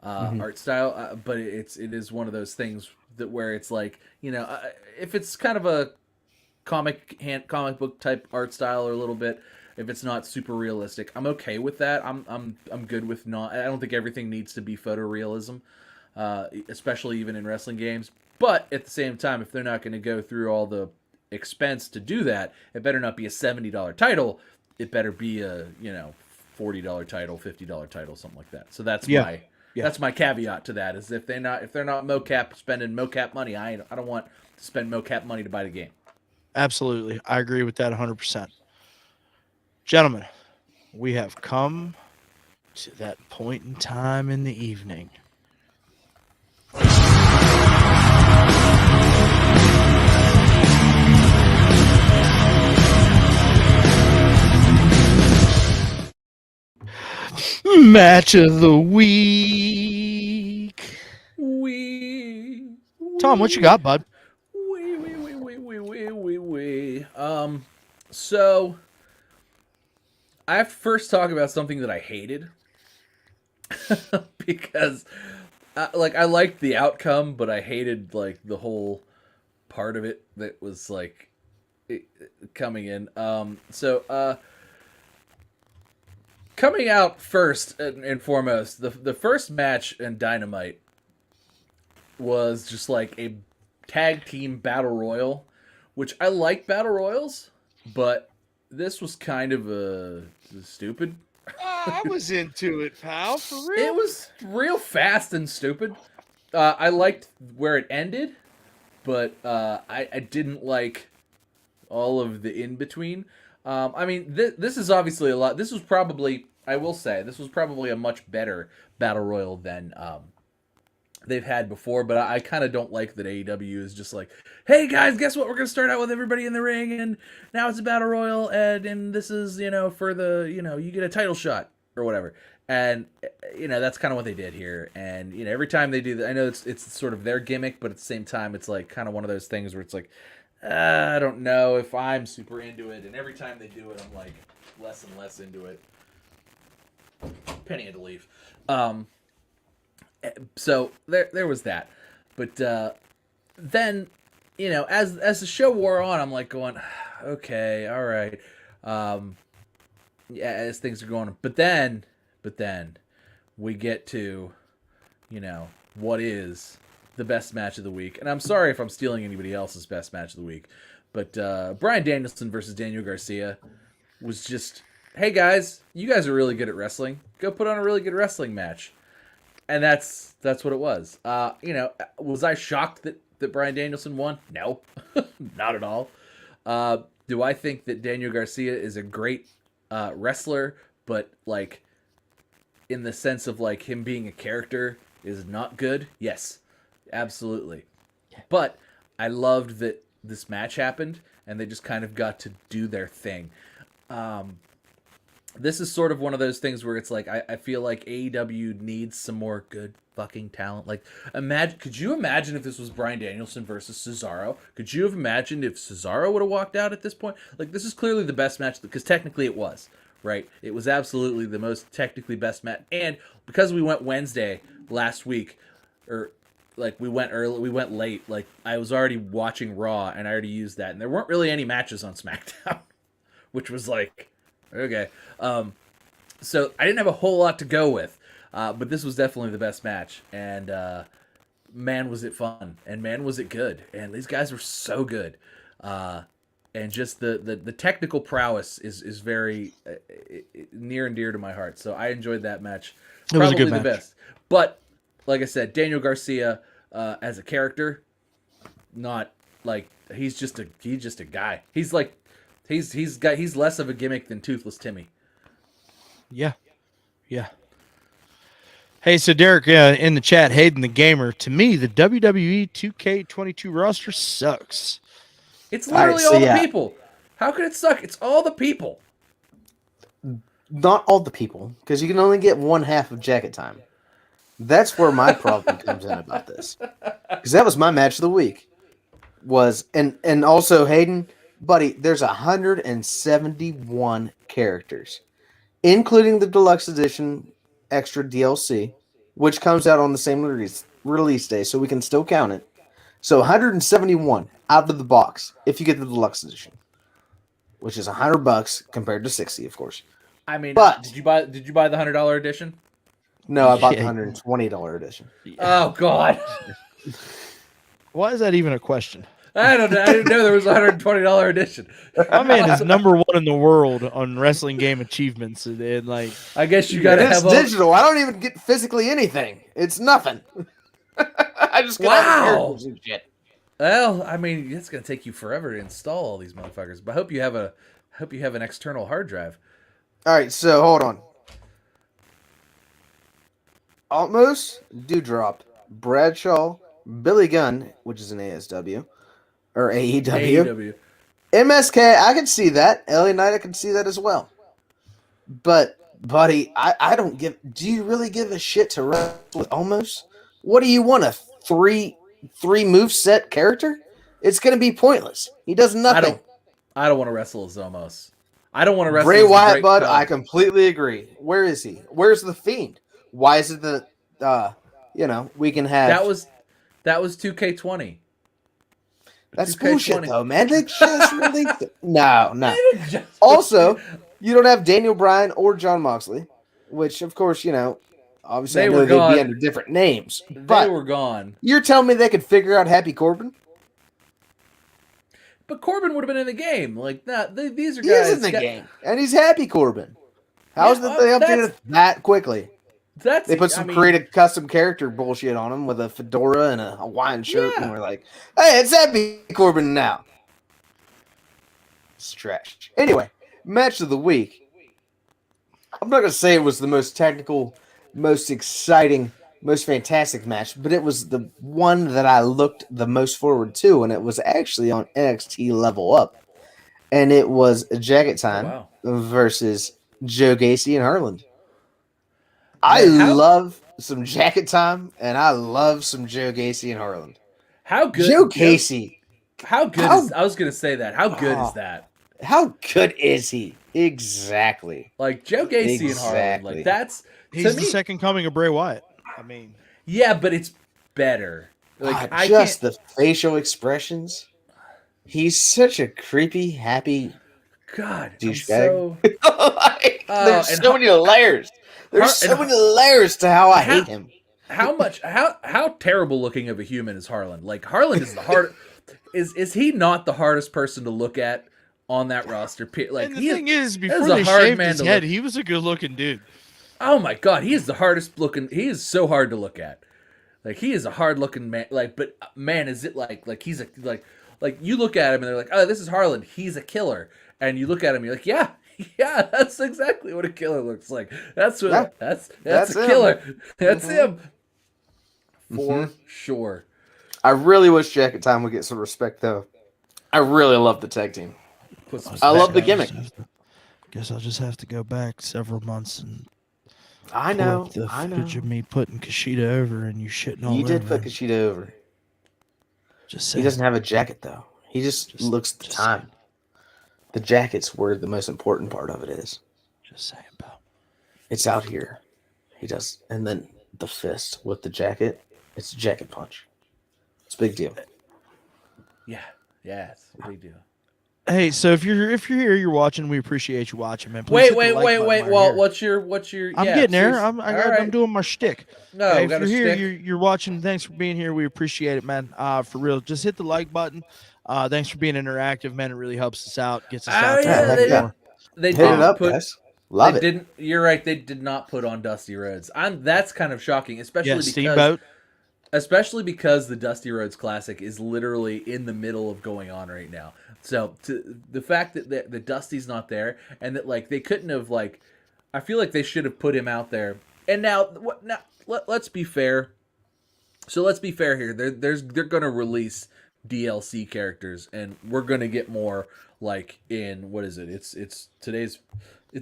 Art style, but it is one of those things that where it's like, if it's kind of a comic book type art style, or a little bit, if it's not super realistic, I'm okay with that. I'm good with not. I don't think everything needs to be photorealism, especially even in wrestling games. But at the same time, if they're not going to go through all the expense to do that, it better not be a $70 title. It better be a $40 title, $50 title, something like that. So that's that's my caveat to that, is if they're not spending mocap money, I don't want to spend mocap money to buy the game. Absolutely, I agree with that 100%. Gentlemen, we have come to that point in time in the evening. Match of the week. Tom, what you got, bud? So I have to first talk about something that I hated because, I liked the outcome, but I hated like the whole part of it that was like coming in. Coming out first and foremost, the first match in Dynamite was just like a tag team battle royal, which I like battle royals, but this was kind of stupid. I was into it, pal. For real. It was real fast and stupid. I liked where it ended, but I didn't like all of the in between. I mean, this is obviously a lot. This was probably, I will say, this was probably a much better battle royal than they've had before. But I kind of don't like that AEW is just like, hey guys, guess what? We're gonna start out with everybody in the ring, and now it's a battle royal, and this is for the you get a title shot or whatever. And that's kind of what they did here. And every time they do that, I know it's sort of their gimmick, but at the same time, it's like kind of one of those things where it's like, I don't know if I'm super into it. And every time they do it, I'm like less and less into it. Penny had to leave. So there was that. But then, as the show wore on, I'm like going, okay, all right. As things are going. But then we get to, what is the best match of the week. And I'm sorry if I'm stealing anybody else's best match of the week. But Bryan Danielson versus Daniel Garcia was just, hey guys, you guys are really good at wrestling. Go put on a really good wrestling match. And that's what it was. Was I shocked that Bryan Danielson won? No, not at all. Do I think that Daniel Garcia is a great wrestler, but like in the sense of like him being a character is not good? Yes, absolutely. But I loved that this match happened, and they just kind of got to do their thing. This is sort of one of those things where it's like I feel like AEW needs some more good fucking talent. Like, could you imagine if this was Bryan Danielson versus Cesaro? Could you have imagined if Cesaro would have walked out at this point? Like, this is clearly the best match, because technically it was, right? It was absolutely the most technically best match. And because we went Wednesday last week, or like we went late, like I was already watching Raw and I already used that, and there weren't really any matches on SmackDown, which was like, okay. So I didn't have a whole lot to go with, but this was definitely the best match, and man, was it fun, and man, was it good, and these guys were so good, and just the technical prowess is very near and dear to my heart. So I enjoyed that match. It was a good the match. best. But like I said, Daniel Garcia as a character, not like he's just a guy. He's like he's less of a gimmick than Toothless Timmy. Yeah. Hey, so Derek in the chat, Hayden the Gamer, to me, the WWE 2k22 roster sucks. It's literally all the people. How could it suck? It's all the people. Not all the people, because you can only get one half of Jacket Time. That's where my problem comes in about this. Because that was my match of the week. And also, Hayden, buddy, there's 171 characters, including the deluxe edition extra DLC, which comes out on the same release day, so we can still count it. So 171 out of the box if you get the deluxe edition, which is $100 compared to 60, of course. I mean, but did you buy the $100 edition? No, I bought the $120 edition. Oh God! Why is that even a question? I don't know. I didn't know there was a $120 edition. My man is number one in the world on wrestling game achievements, and like, I guess you got to have digital. I don't even get physically anything. It's nothing. I just get characters and shit. Well, I mean, it's gonna take you forever to install all these motherfuckers. But I hope you have an external hard drive. All right, so hold on. Almost Dewdrop, Bradshaw, Billy Gunn, which is an ASW or AEW. MSK, I can see that. LA Knight, I can see that as well. But, buddy, I don't give. Do you really give a shit to wrestle with Almost? What do you want, a three moveset character? It's going to be pointless. He does nothing. I don't want to wrestle as Omos. I don't want to wrestle Bray as Wyatt, bud. Cub. I completely agree. Where is he? Where's the Fiend? Why is it that we can have that was 2K20. That's 2K20. bullshit though, man. They just released it. No. Also, you don't have Daniel Bryan or John Moxley, which of course, obviously I know they'd be under different names. But they were gone. You're telling me they could figure out Happy Corbin? But Corbin would have been in the game. Like, these are He guys. is in the game, and he's Happy Corbin. How is that they updated it that quickly? They put some creative custom character bullshit on him with a fedora and a Hawaiian shirt, and we're like, hey, it's Happy Corbin now. It's trash. Anyway, match of the week. I'm not going to say it was the most technical, most exciting, most fantastic match, but it was the one that I looked the most forward to, and it was actually on NXT Level Up. And it was Jacket Time versus Joe Gacy and Harland. I love some Jacket Time, and I love some Joe Gacy and Harland. How good? Joe Gacy. How good is... I was going to say that. How good is that? How good is he? Exactly. Like, Joe Gacy and Harland. Like, that's... He's the second coming of Bray Wyatt. I mean... Yeah, but it's better. Like, the facial expressions. He's such a creepy, happy douchebag. There's so many layers. There's so many layers to how I hate him. How terrible looking of a human is Harland? Like, Harland is the hard. Is he not the hardest person to look at on that roster? Like, and the thing is, before they shaved his head, he was a good looking dude. Oh my God, he is the hardest looking. He is so hard to look at. Like, he is a hard looking man. Like, but man, is it like he's a like you look at him and they're like, oh, this is Harland. He's a killer. And you look at him, you're like, yeah, that's exactly what a killer looks like. That's what that's a killer. That's him. For sure. I really wish Jacket Time would get some respect though. I really love the tag team. Put some I love the spec- gimmick. Guess I'll just have to go back several months and I pull know. up the I know. footage of me putting Kushida over and you shitting all You over did put him. Kushida over. Just He saying. doesn't have a jacket though. He just looks the time. Saying. The jacket's where the most important part of it is. Just saying, pal. It's out here. He does, and then the fist with the jacket. It's a jacket punch. It's a big deal. Yeah, it's a big deal. Hey, so if you're here, you're watching. We appreciate you watching, man. Please Wait. hit the like button while Well, you're here. what's your? I'm yeah, getting there. seriously. I'm doing my shtick. No, Hey, we if got you're a here, stick. you're watching. Thanks for being here. We appreciate it, man. For real, just hit the like button. Thanks for being interactive, man. It really helps us out, gets us out yeah, there a little more. They Hit it didn't up, put. guys. Love They it. didn't. You're right. They did not put on Dusty Rhodes. That's kind of shocking, Yeah, Steamboat. especially because the Dusty Rhodes Classic is literally in the middle of going on right now. So the fact that the Dusty's not there and that like they couldn't have like, I feel like they should have put him out there. And now let's be fair. So let's be fair here. They're gonna release DLC characters and we're gonna get more like in what is it? It's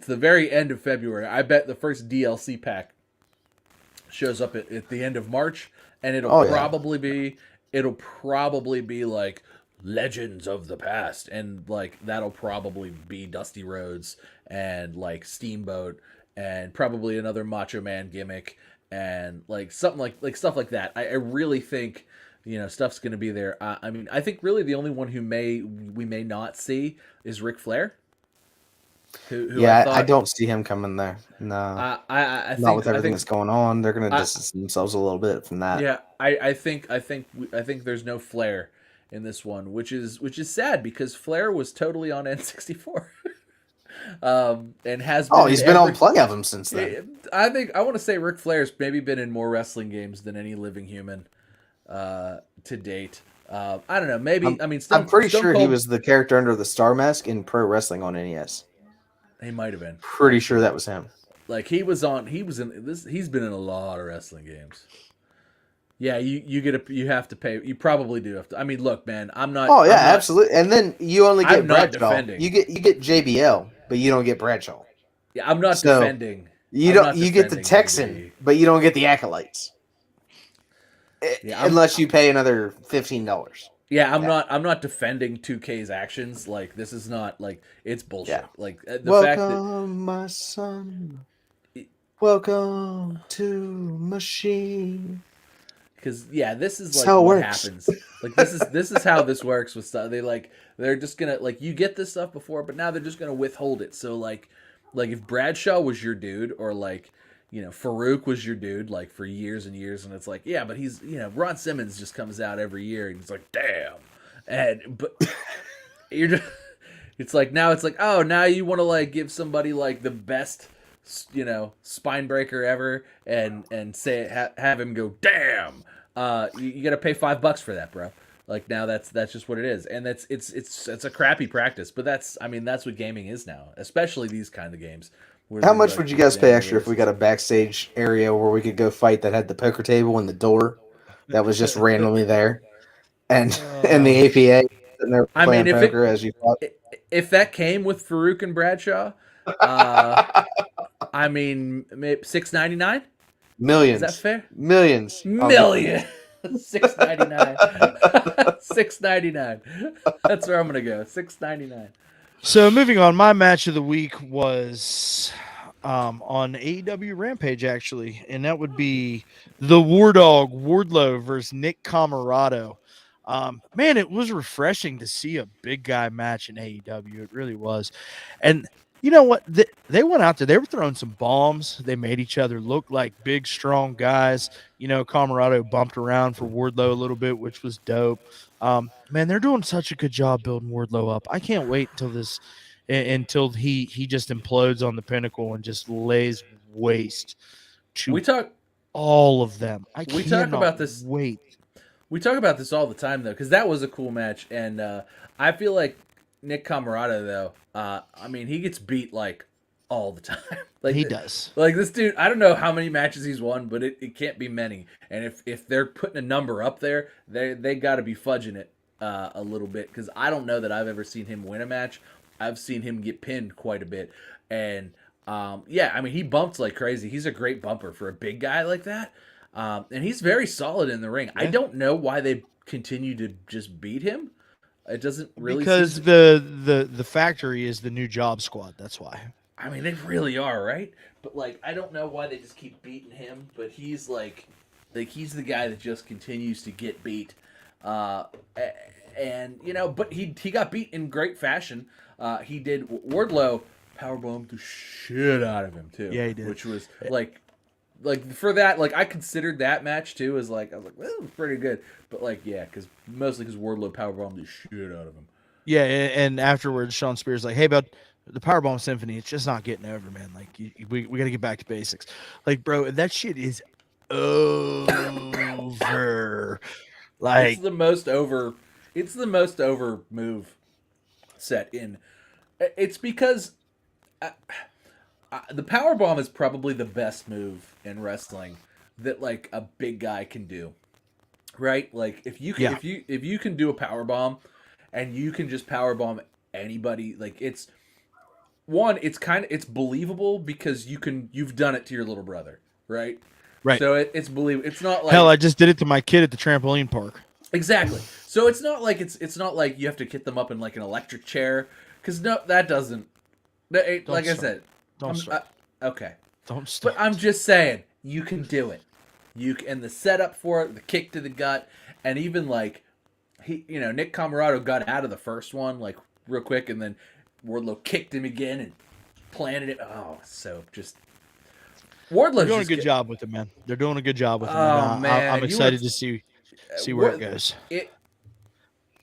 the very end of February. I bet the first DLC pack shows up at the end of March, and it'll probably be like Legends of the Past, and like that'll probably be Dusty Rhodes and like Steamboat and probably another Macho Man gimmick and like something like stuff like that. I really think stuff's gonna be there. I mean, I think really the only one we may not see is Ric Flair. Who I don't see him coming there. No, I think, not with everything that's going on. They're going to distance themselves a little bit from that. Yeah, I think there's no Flair in this one, which is sad because Flair was totally on N64, and has been. Oh, he's been on plenty of them since then. I want to say Ric Flair's maybe been in more wrestling games than any living human to date. I don't know. Maybe I'm pretty sure he was the character under the Star Mask in Pro Wrestling on NES. He might have been. Pretty sure that was him. Like he was in this. He's been in a lot of wrestling games. Yeah, you have to pay. You probably do have to. I mean, look, man, I'm not. Oh yeah, absolutely. And then you only get I'm not Bradshaw. defending. You get JBL, but you don't get Bradshaw. Yeah, I'm not defending. You get the Texan, but you don't get the Acolytes. Unless you pay another $15. Yeah, I'm not defending 2K's actions. Like this is not like it's bullshit. Yeah. Like the Welcome, fact that my son. Welcome to Machine. because this is like how it what works. happens. Like this is how this works with stuff. They're just gonna like you get this stuff before, but now they're just gonna withhold it. So like if Bradshaw was your dude or like Farouk was your dude like for years and years, and it's like yeah, but he's Ron Simmons just comes out every year and he's like damn, but you're just it's like now it's like oh now you want to like give somebody like the best spine breaker ever and say have him go damn you got to pay $5 for that, bro. Like now that's just what it is, and it's a crappy practice, but that's what gaming is now, especially these kind of games. How much would you guys pay extra if we got a backstage area where we could go fight that had the poker table and the door that was just randomly there, and the APA sitting there playing poker as you fought? If that came with Farouk and Bradshaw, I mean maybe $6.99. Millions. Is that fair? Millions. Million. $6.99. $6.99. That's where I'm gonna go. $6.99. So moving on, my match of the week was on AEW Rampage actually, and that would be the War Dog Wardlow versus Nick Comoroto. Man, it was refreshing to see a big guy match in AEW. It really was, and you know what? They went out there. They were throwing some bombs. They made each other look like big, strong guys. Comoroto bumped around for Wardlow a little bit, which was dope. Man, they're doing such a good job building Wardlow up. I can't wait until he just implodes on the pinnacle and just lays waste to all of them. We talk about this all the time though, because that was a cool match, and I feel like Nick Comoroto though, I mean he gets beat like all the time. Like he does. Like this dude, I don't know how many matches he's won, but it can't be many. And if they're putting a number up there, they got to be fudging it. a little bit because I don't know that I've ever seen him win a match. I've seen him get pinned quite a bit, and yeah, I mean he bumped like crazy. He's a great bumper for a big guy like that, and he's very solid in the ring. I don't know why they continue to just beat him. It doesn't really because seem the factory is the new job squad. That's why. I mean, they really are, right? But like, I don't know why they just keep beating him. But he's like he's the guy that just continues to get beat, and you know, but he got beat in great fashion. He did Wardlow powerbombed the shit out of him too. Yeah, he did. Which was like for that, like I considered that match too as like I was like, well, this was pretty good. But like, yeah, mostly because Wardlow powerbombed the shit out of him. Yeah, and afterwards, Sean Spears like, "Hey, bud, the Powerbomb Symphony, it's just not getting over, man. Like, we got to get back to basics. Like, bro, that shit is over. Like, It's the most over. It's the most over move set in. It's because the power bomb is probably the best move in wrestling that like a big guy can do. Right? Like if you can if you can do a power bomb and you can just power bomb anybody, like it's it's believable because you've done it to your little brother, right? Right. So it's believable. It's not like hell, I just did it to my kid at the trampoline park. Exactly. So it's not like not like you have to get them up in like an electric chair because no, that doesn't. Like start. I said, Don't start. Okay. Don't start. But I'm just saying, you can do it. And the setup for it, the kick to the gut, and even like Nick Camarado got out of the first one like real quick, and then Wardlow kicked him again and planted it. Oh, so just Wardlow's They're doing a good job with him, man. They're doing a good job with him. Oh man, I'm excited to see where it goes.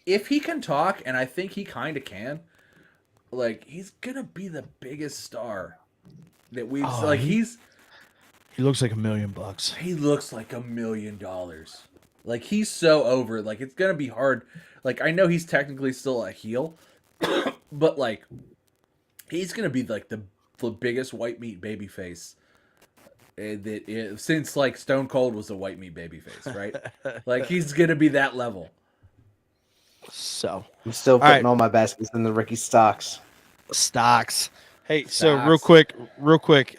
If he can talk, and I think he kind of can, like he's gonna be the biggest star that we've He looks like $1 million. He looks like $1 million. Like he's so over. Like it's gonna be hard. Like I know he's technically still a heel, but like he's gonna be like the biggest white meat baby face since like Stone Cold was a white meat baby face, right? Like he's gonna be that level. So I'm still putting all my baskets in the Ricky Stocks. Hey, so real quick,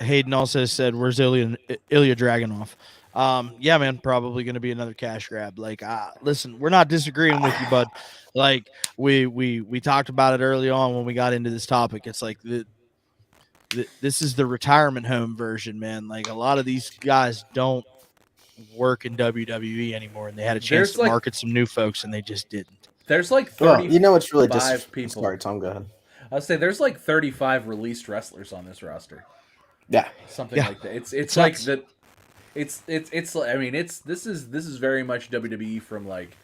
Hayden also said, "Where's Ilya Dragunov?" Yeah, man, probably going to be another cash grab. Like, listen, we're not disagreeing with you, bud. Like, we talked about it early on when we got into this topic. It's like this is the retirement home version, man. Like, a lot of these guys don't work in WWE anymore, and they had a chance to market some new folks, and they just didn't. There's like 30. You know, it's really people. Sorry, Tom, go ahead. I'll say there's like 35 released wrestlers on this roster. Yeah, something like that. It's like that. It's. I mean, this is very much WWE from like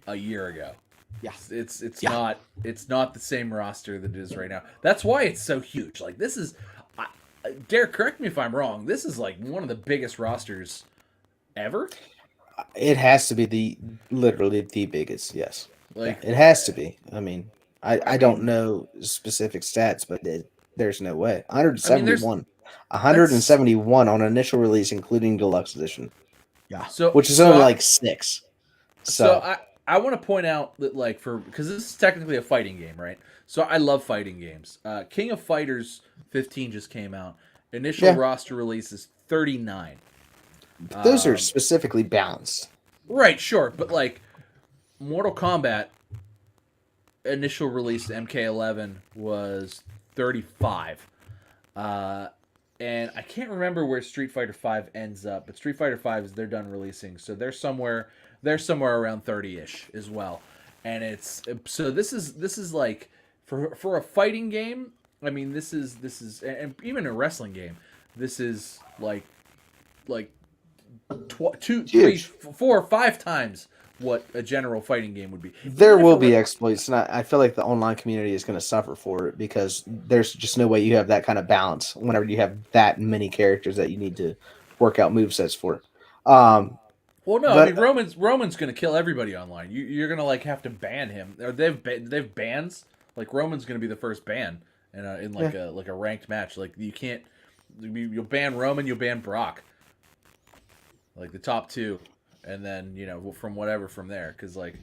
a year ago. Yeah, it's not the same roster that it is right now. That's why it's so huge. Like this is, Derek, correct me if I'm wrong. This is like one of the biggest rosters ever. It has to be literally the biggest. Yes, like it has to be. I mean, I don't know specific stats, but there's no way. 171. 171 on initial release, including deluxe edition. Yeah. Which is only like 6. So I want to point out that because this is technically a fighting game, right? So I love fighting games. King of Fighters 15 just came out. Initial roster release is 39. Those are specifically balanced. Right, sure. But like Mortal Kombat initial release MK11 was 35. And I can't remember where Street Fighter V ends up, but Street Fighter V they're done releasing, so they're somewhere around 30-ish as well. And this is like for a fighting game. I mean, this is and even a wrestling game. This is like 2, 3, 4, 5 times what a general fighting game would be. There will be exploits, and I feel like the online community is going to suffer for it because there's just no way you have that kind of balance whenever you have that many characters that you need to work out movesets for. Well, no, I mean Roman's going to kill everybody online. You're going to like have to ban him. Or they've bans. Like Roman's going to be the first ban in like a ranked match. Like you can't. You'll ban Roman. You'll ban Brock. Like the top 2. And then, from there. Because, like,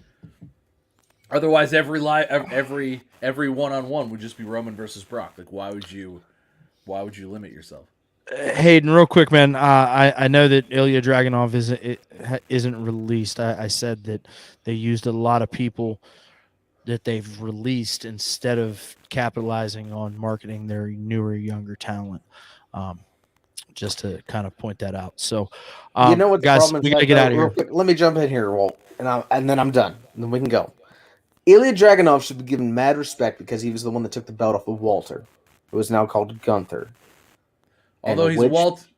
Otherwise, every one-on-one would just be Roman versus Brock. Like, why would you limit yourself? Hayden, real quick, man. I know that Ilya Dragunov isn't released. I said that they used a lot of people that they've released instead of capitalizing on marketing their newer, younger talent. Just to kind of point that out. So, You know what the guys, problem is? we gotta get out of Real here. quick, let me jump in here, Walt, and then I'm done. And then we can go. Ilya Dragunov should be given mad respect because he was the one that took the belt off of Walter. It was now called Gunther. Although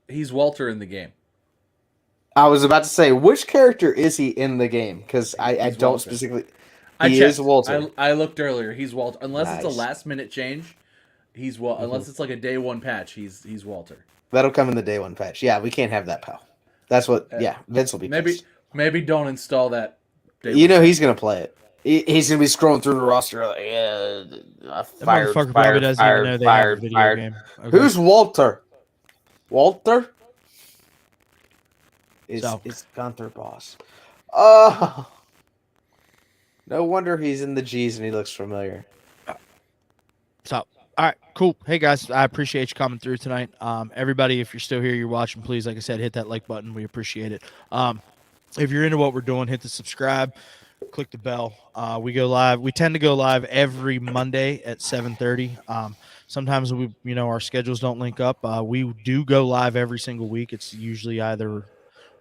he's Walter in the game. I was about to say, which character is he in the game? Because I don't Walter. specifically. I He checked. is Walter. I looked earlier. He's Walter. Unless it's a Nice. last-minute change, he's Unless it's like a day one patch, he's Walter. That'll come in the day one patch. Yeah, we can't have that, pal. That's what. Yeah, Vince will be pissed. Maybe don't install that. You know he's gonna play it. He's gonna be scrolling through the roster like, yeah, That fired, motherfucker probably fired, doesn't fired, even know they fired, have a video fired. game. Okay. Who's Walter? Walter? Is Gunther boss? Oh, no wonder he's in the G's and he looks familiar. So, all right, cool. Hey guys, I appreciate you coming through tonight. Everybody, if you're still here, you're watching, please, like I said, hit that like button. We appreciate it. If you're into what we're doing, hit the subscribe, click the bell. We go live. We tend to go live every Monday at 7:30. Sometimes our schedules don't link up. We do go live every single week. It's usually either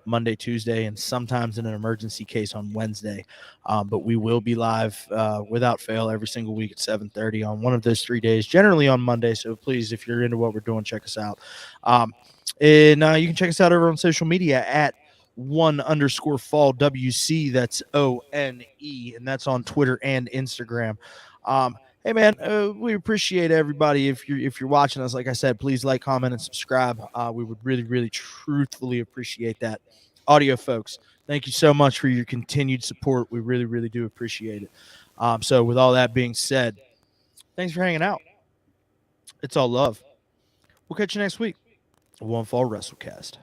Monday, Tuesday, and sometimes in an emergency case on Wednesday. But we will be live without fail every single week at 7:30 on one of those 3 days, generally on Monday. So please, if you're into what we're doing, check us out. And you can check us out over on social media at @1_Fall WC. That's ONE, and that's on Twitter and Instagram. Hey man, we appreciate everybody. If you're watching us, like I said, please like, comment, and subscribe. We would really, really, truthfully appreciate that. Audio folks, thank you so much for your continued support. We really, really do appreciate it. So with all that being said, thanks for hanging out. It's all love. We'll catch you next week. One Fall WrestleCast.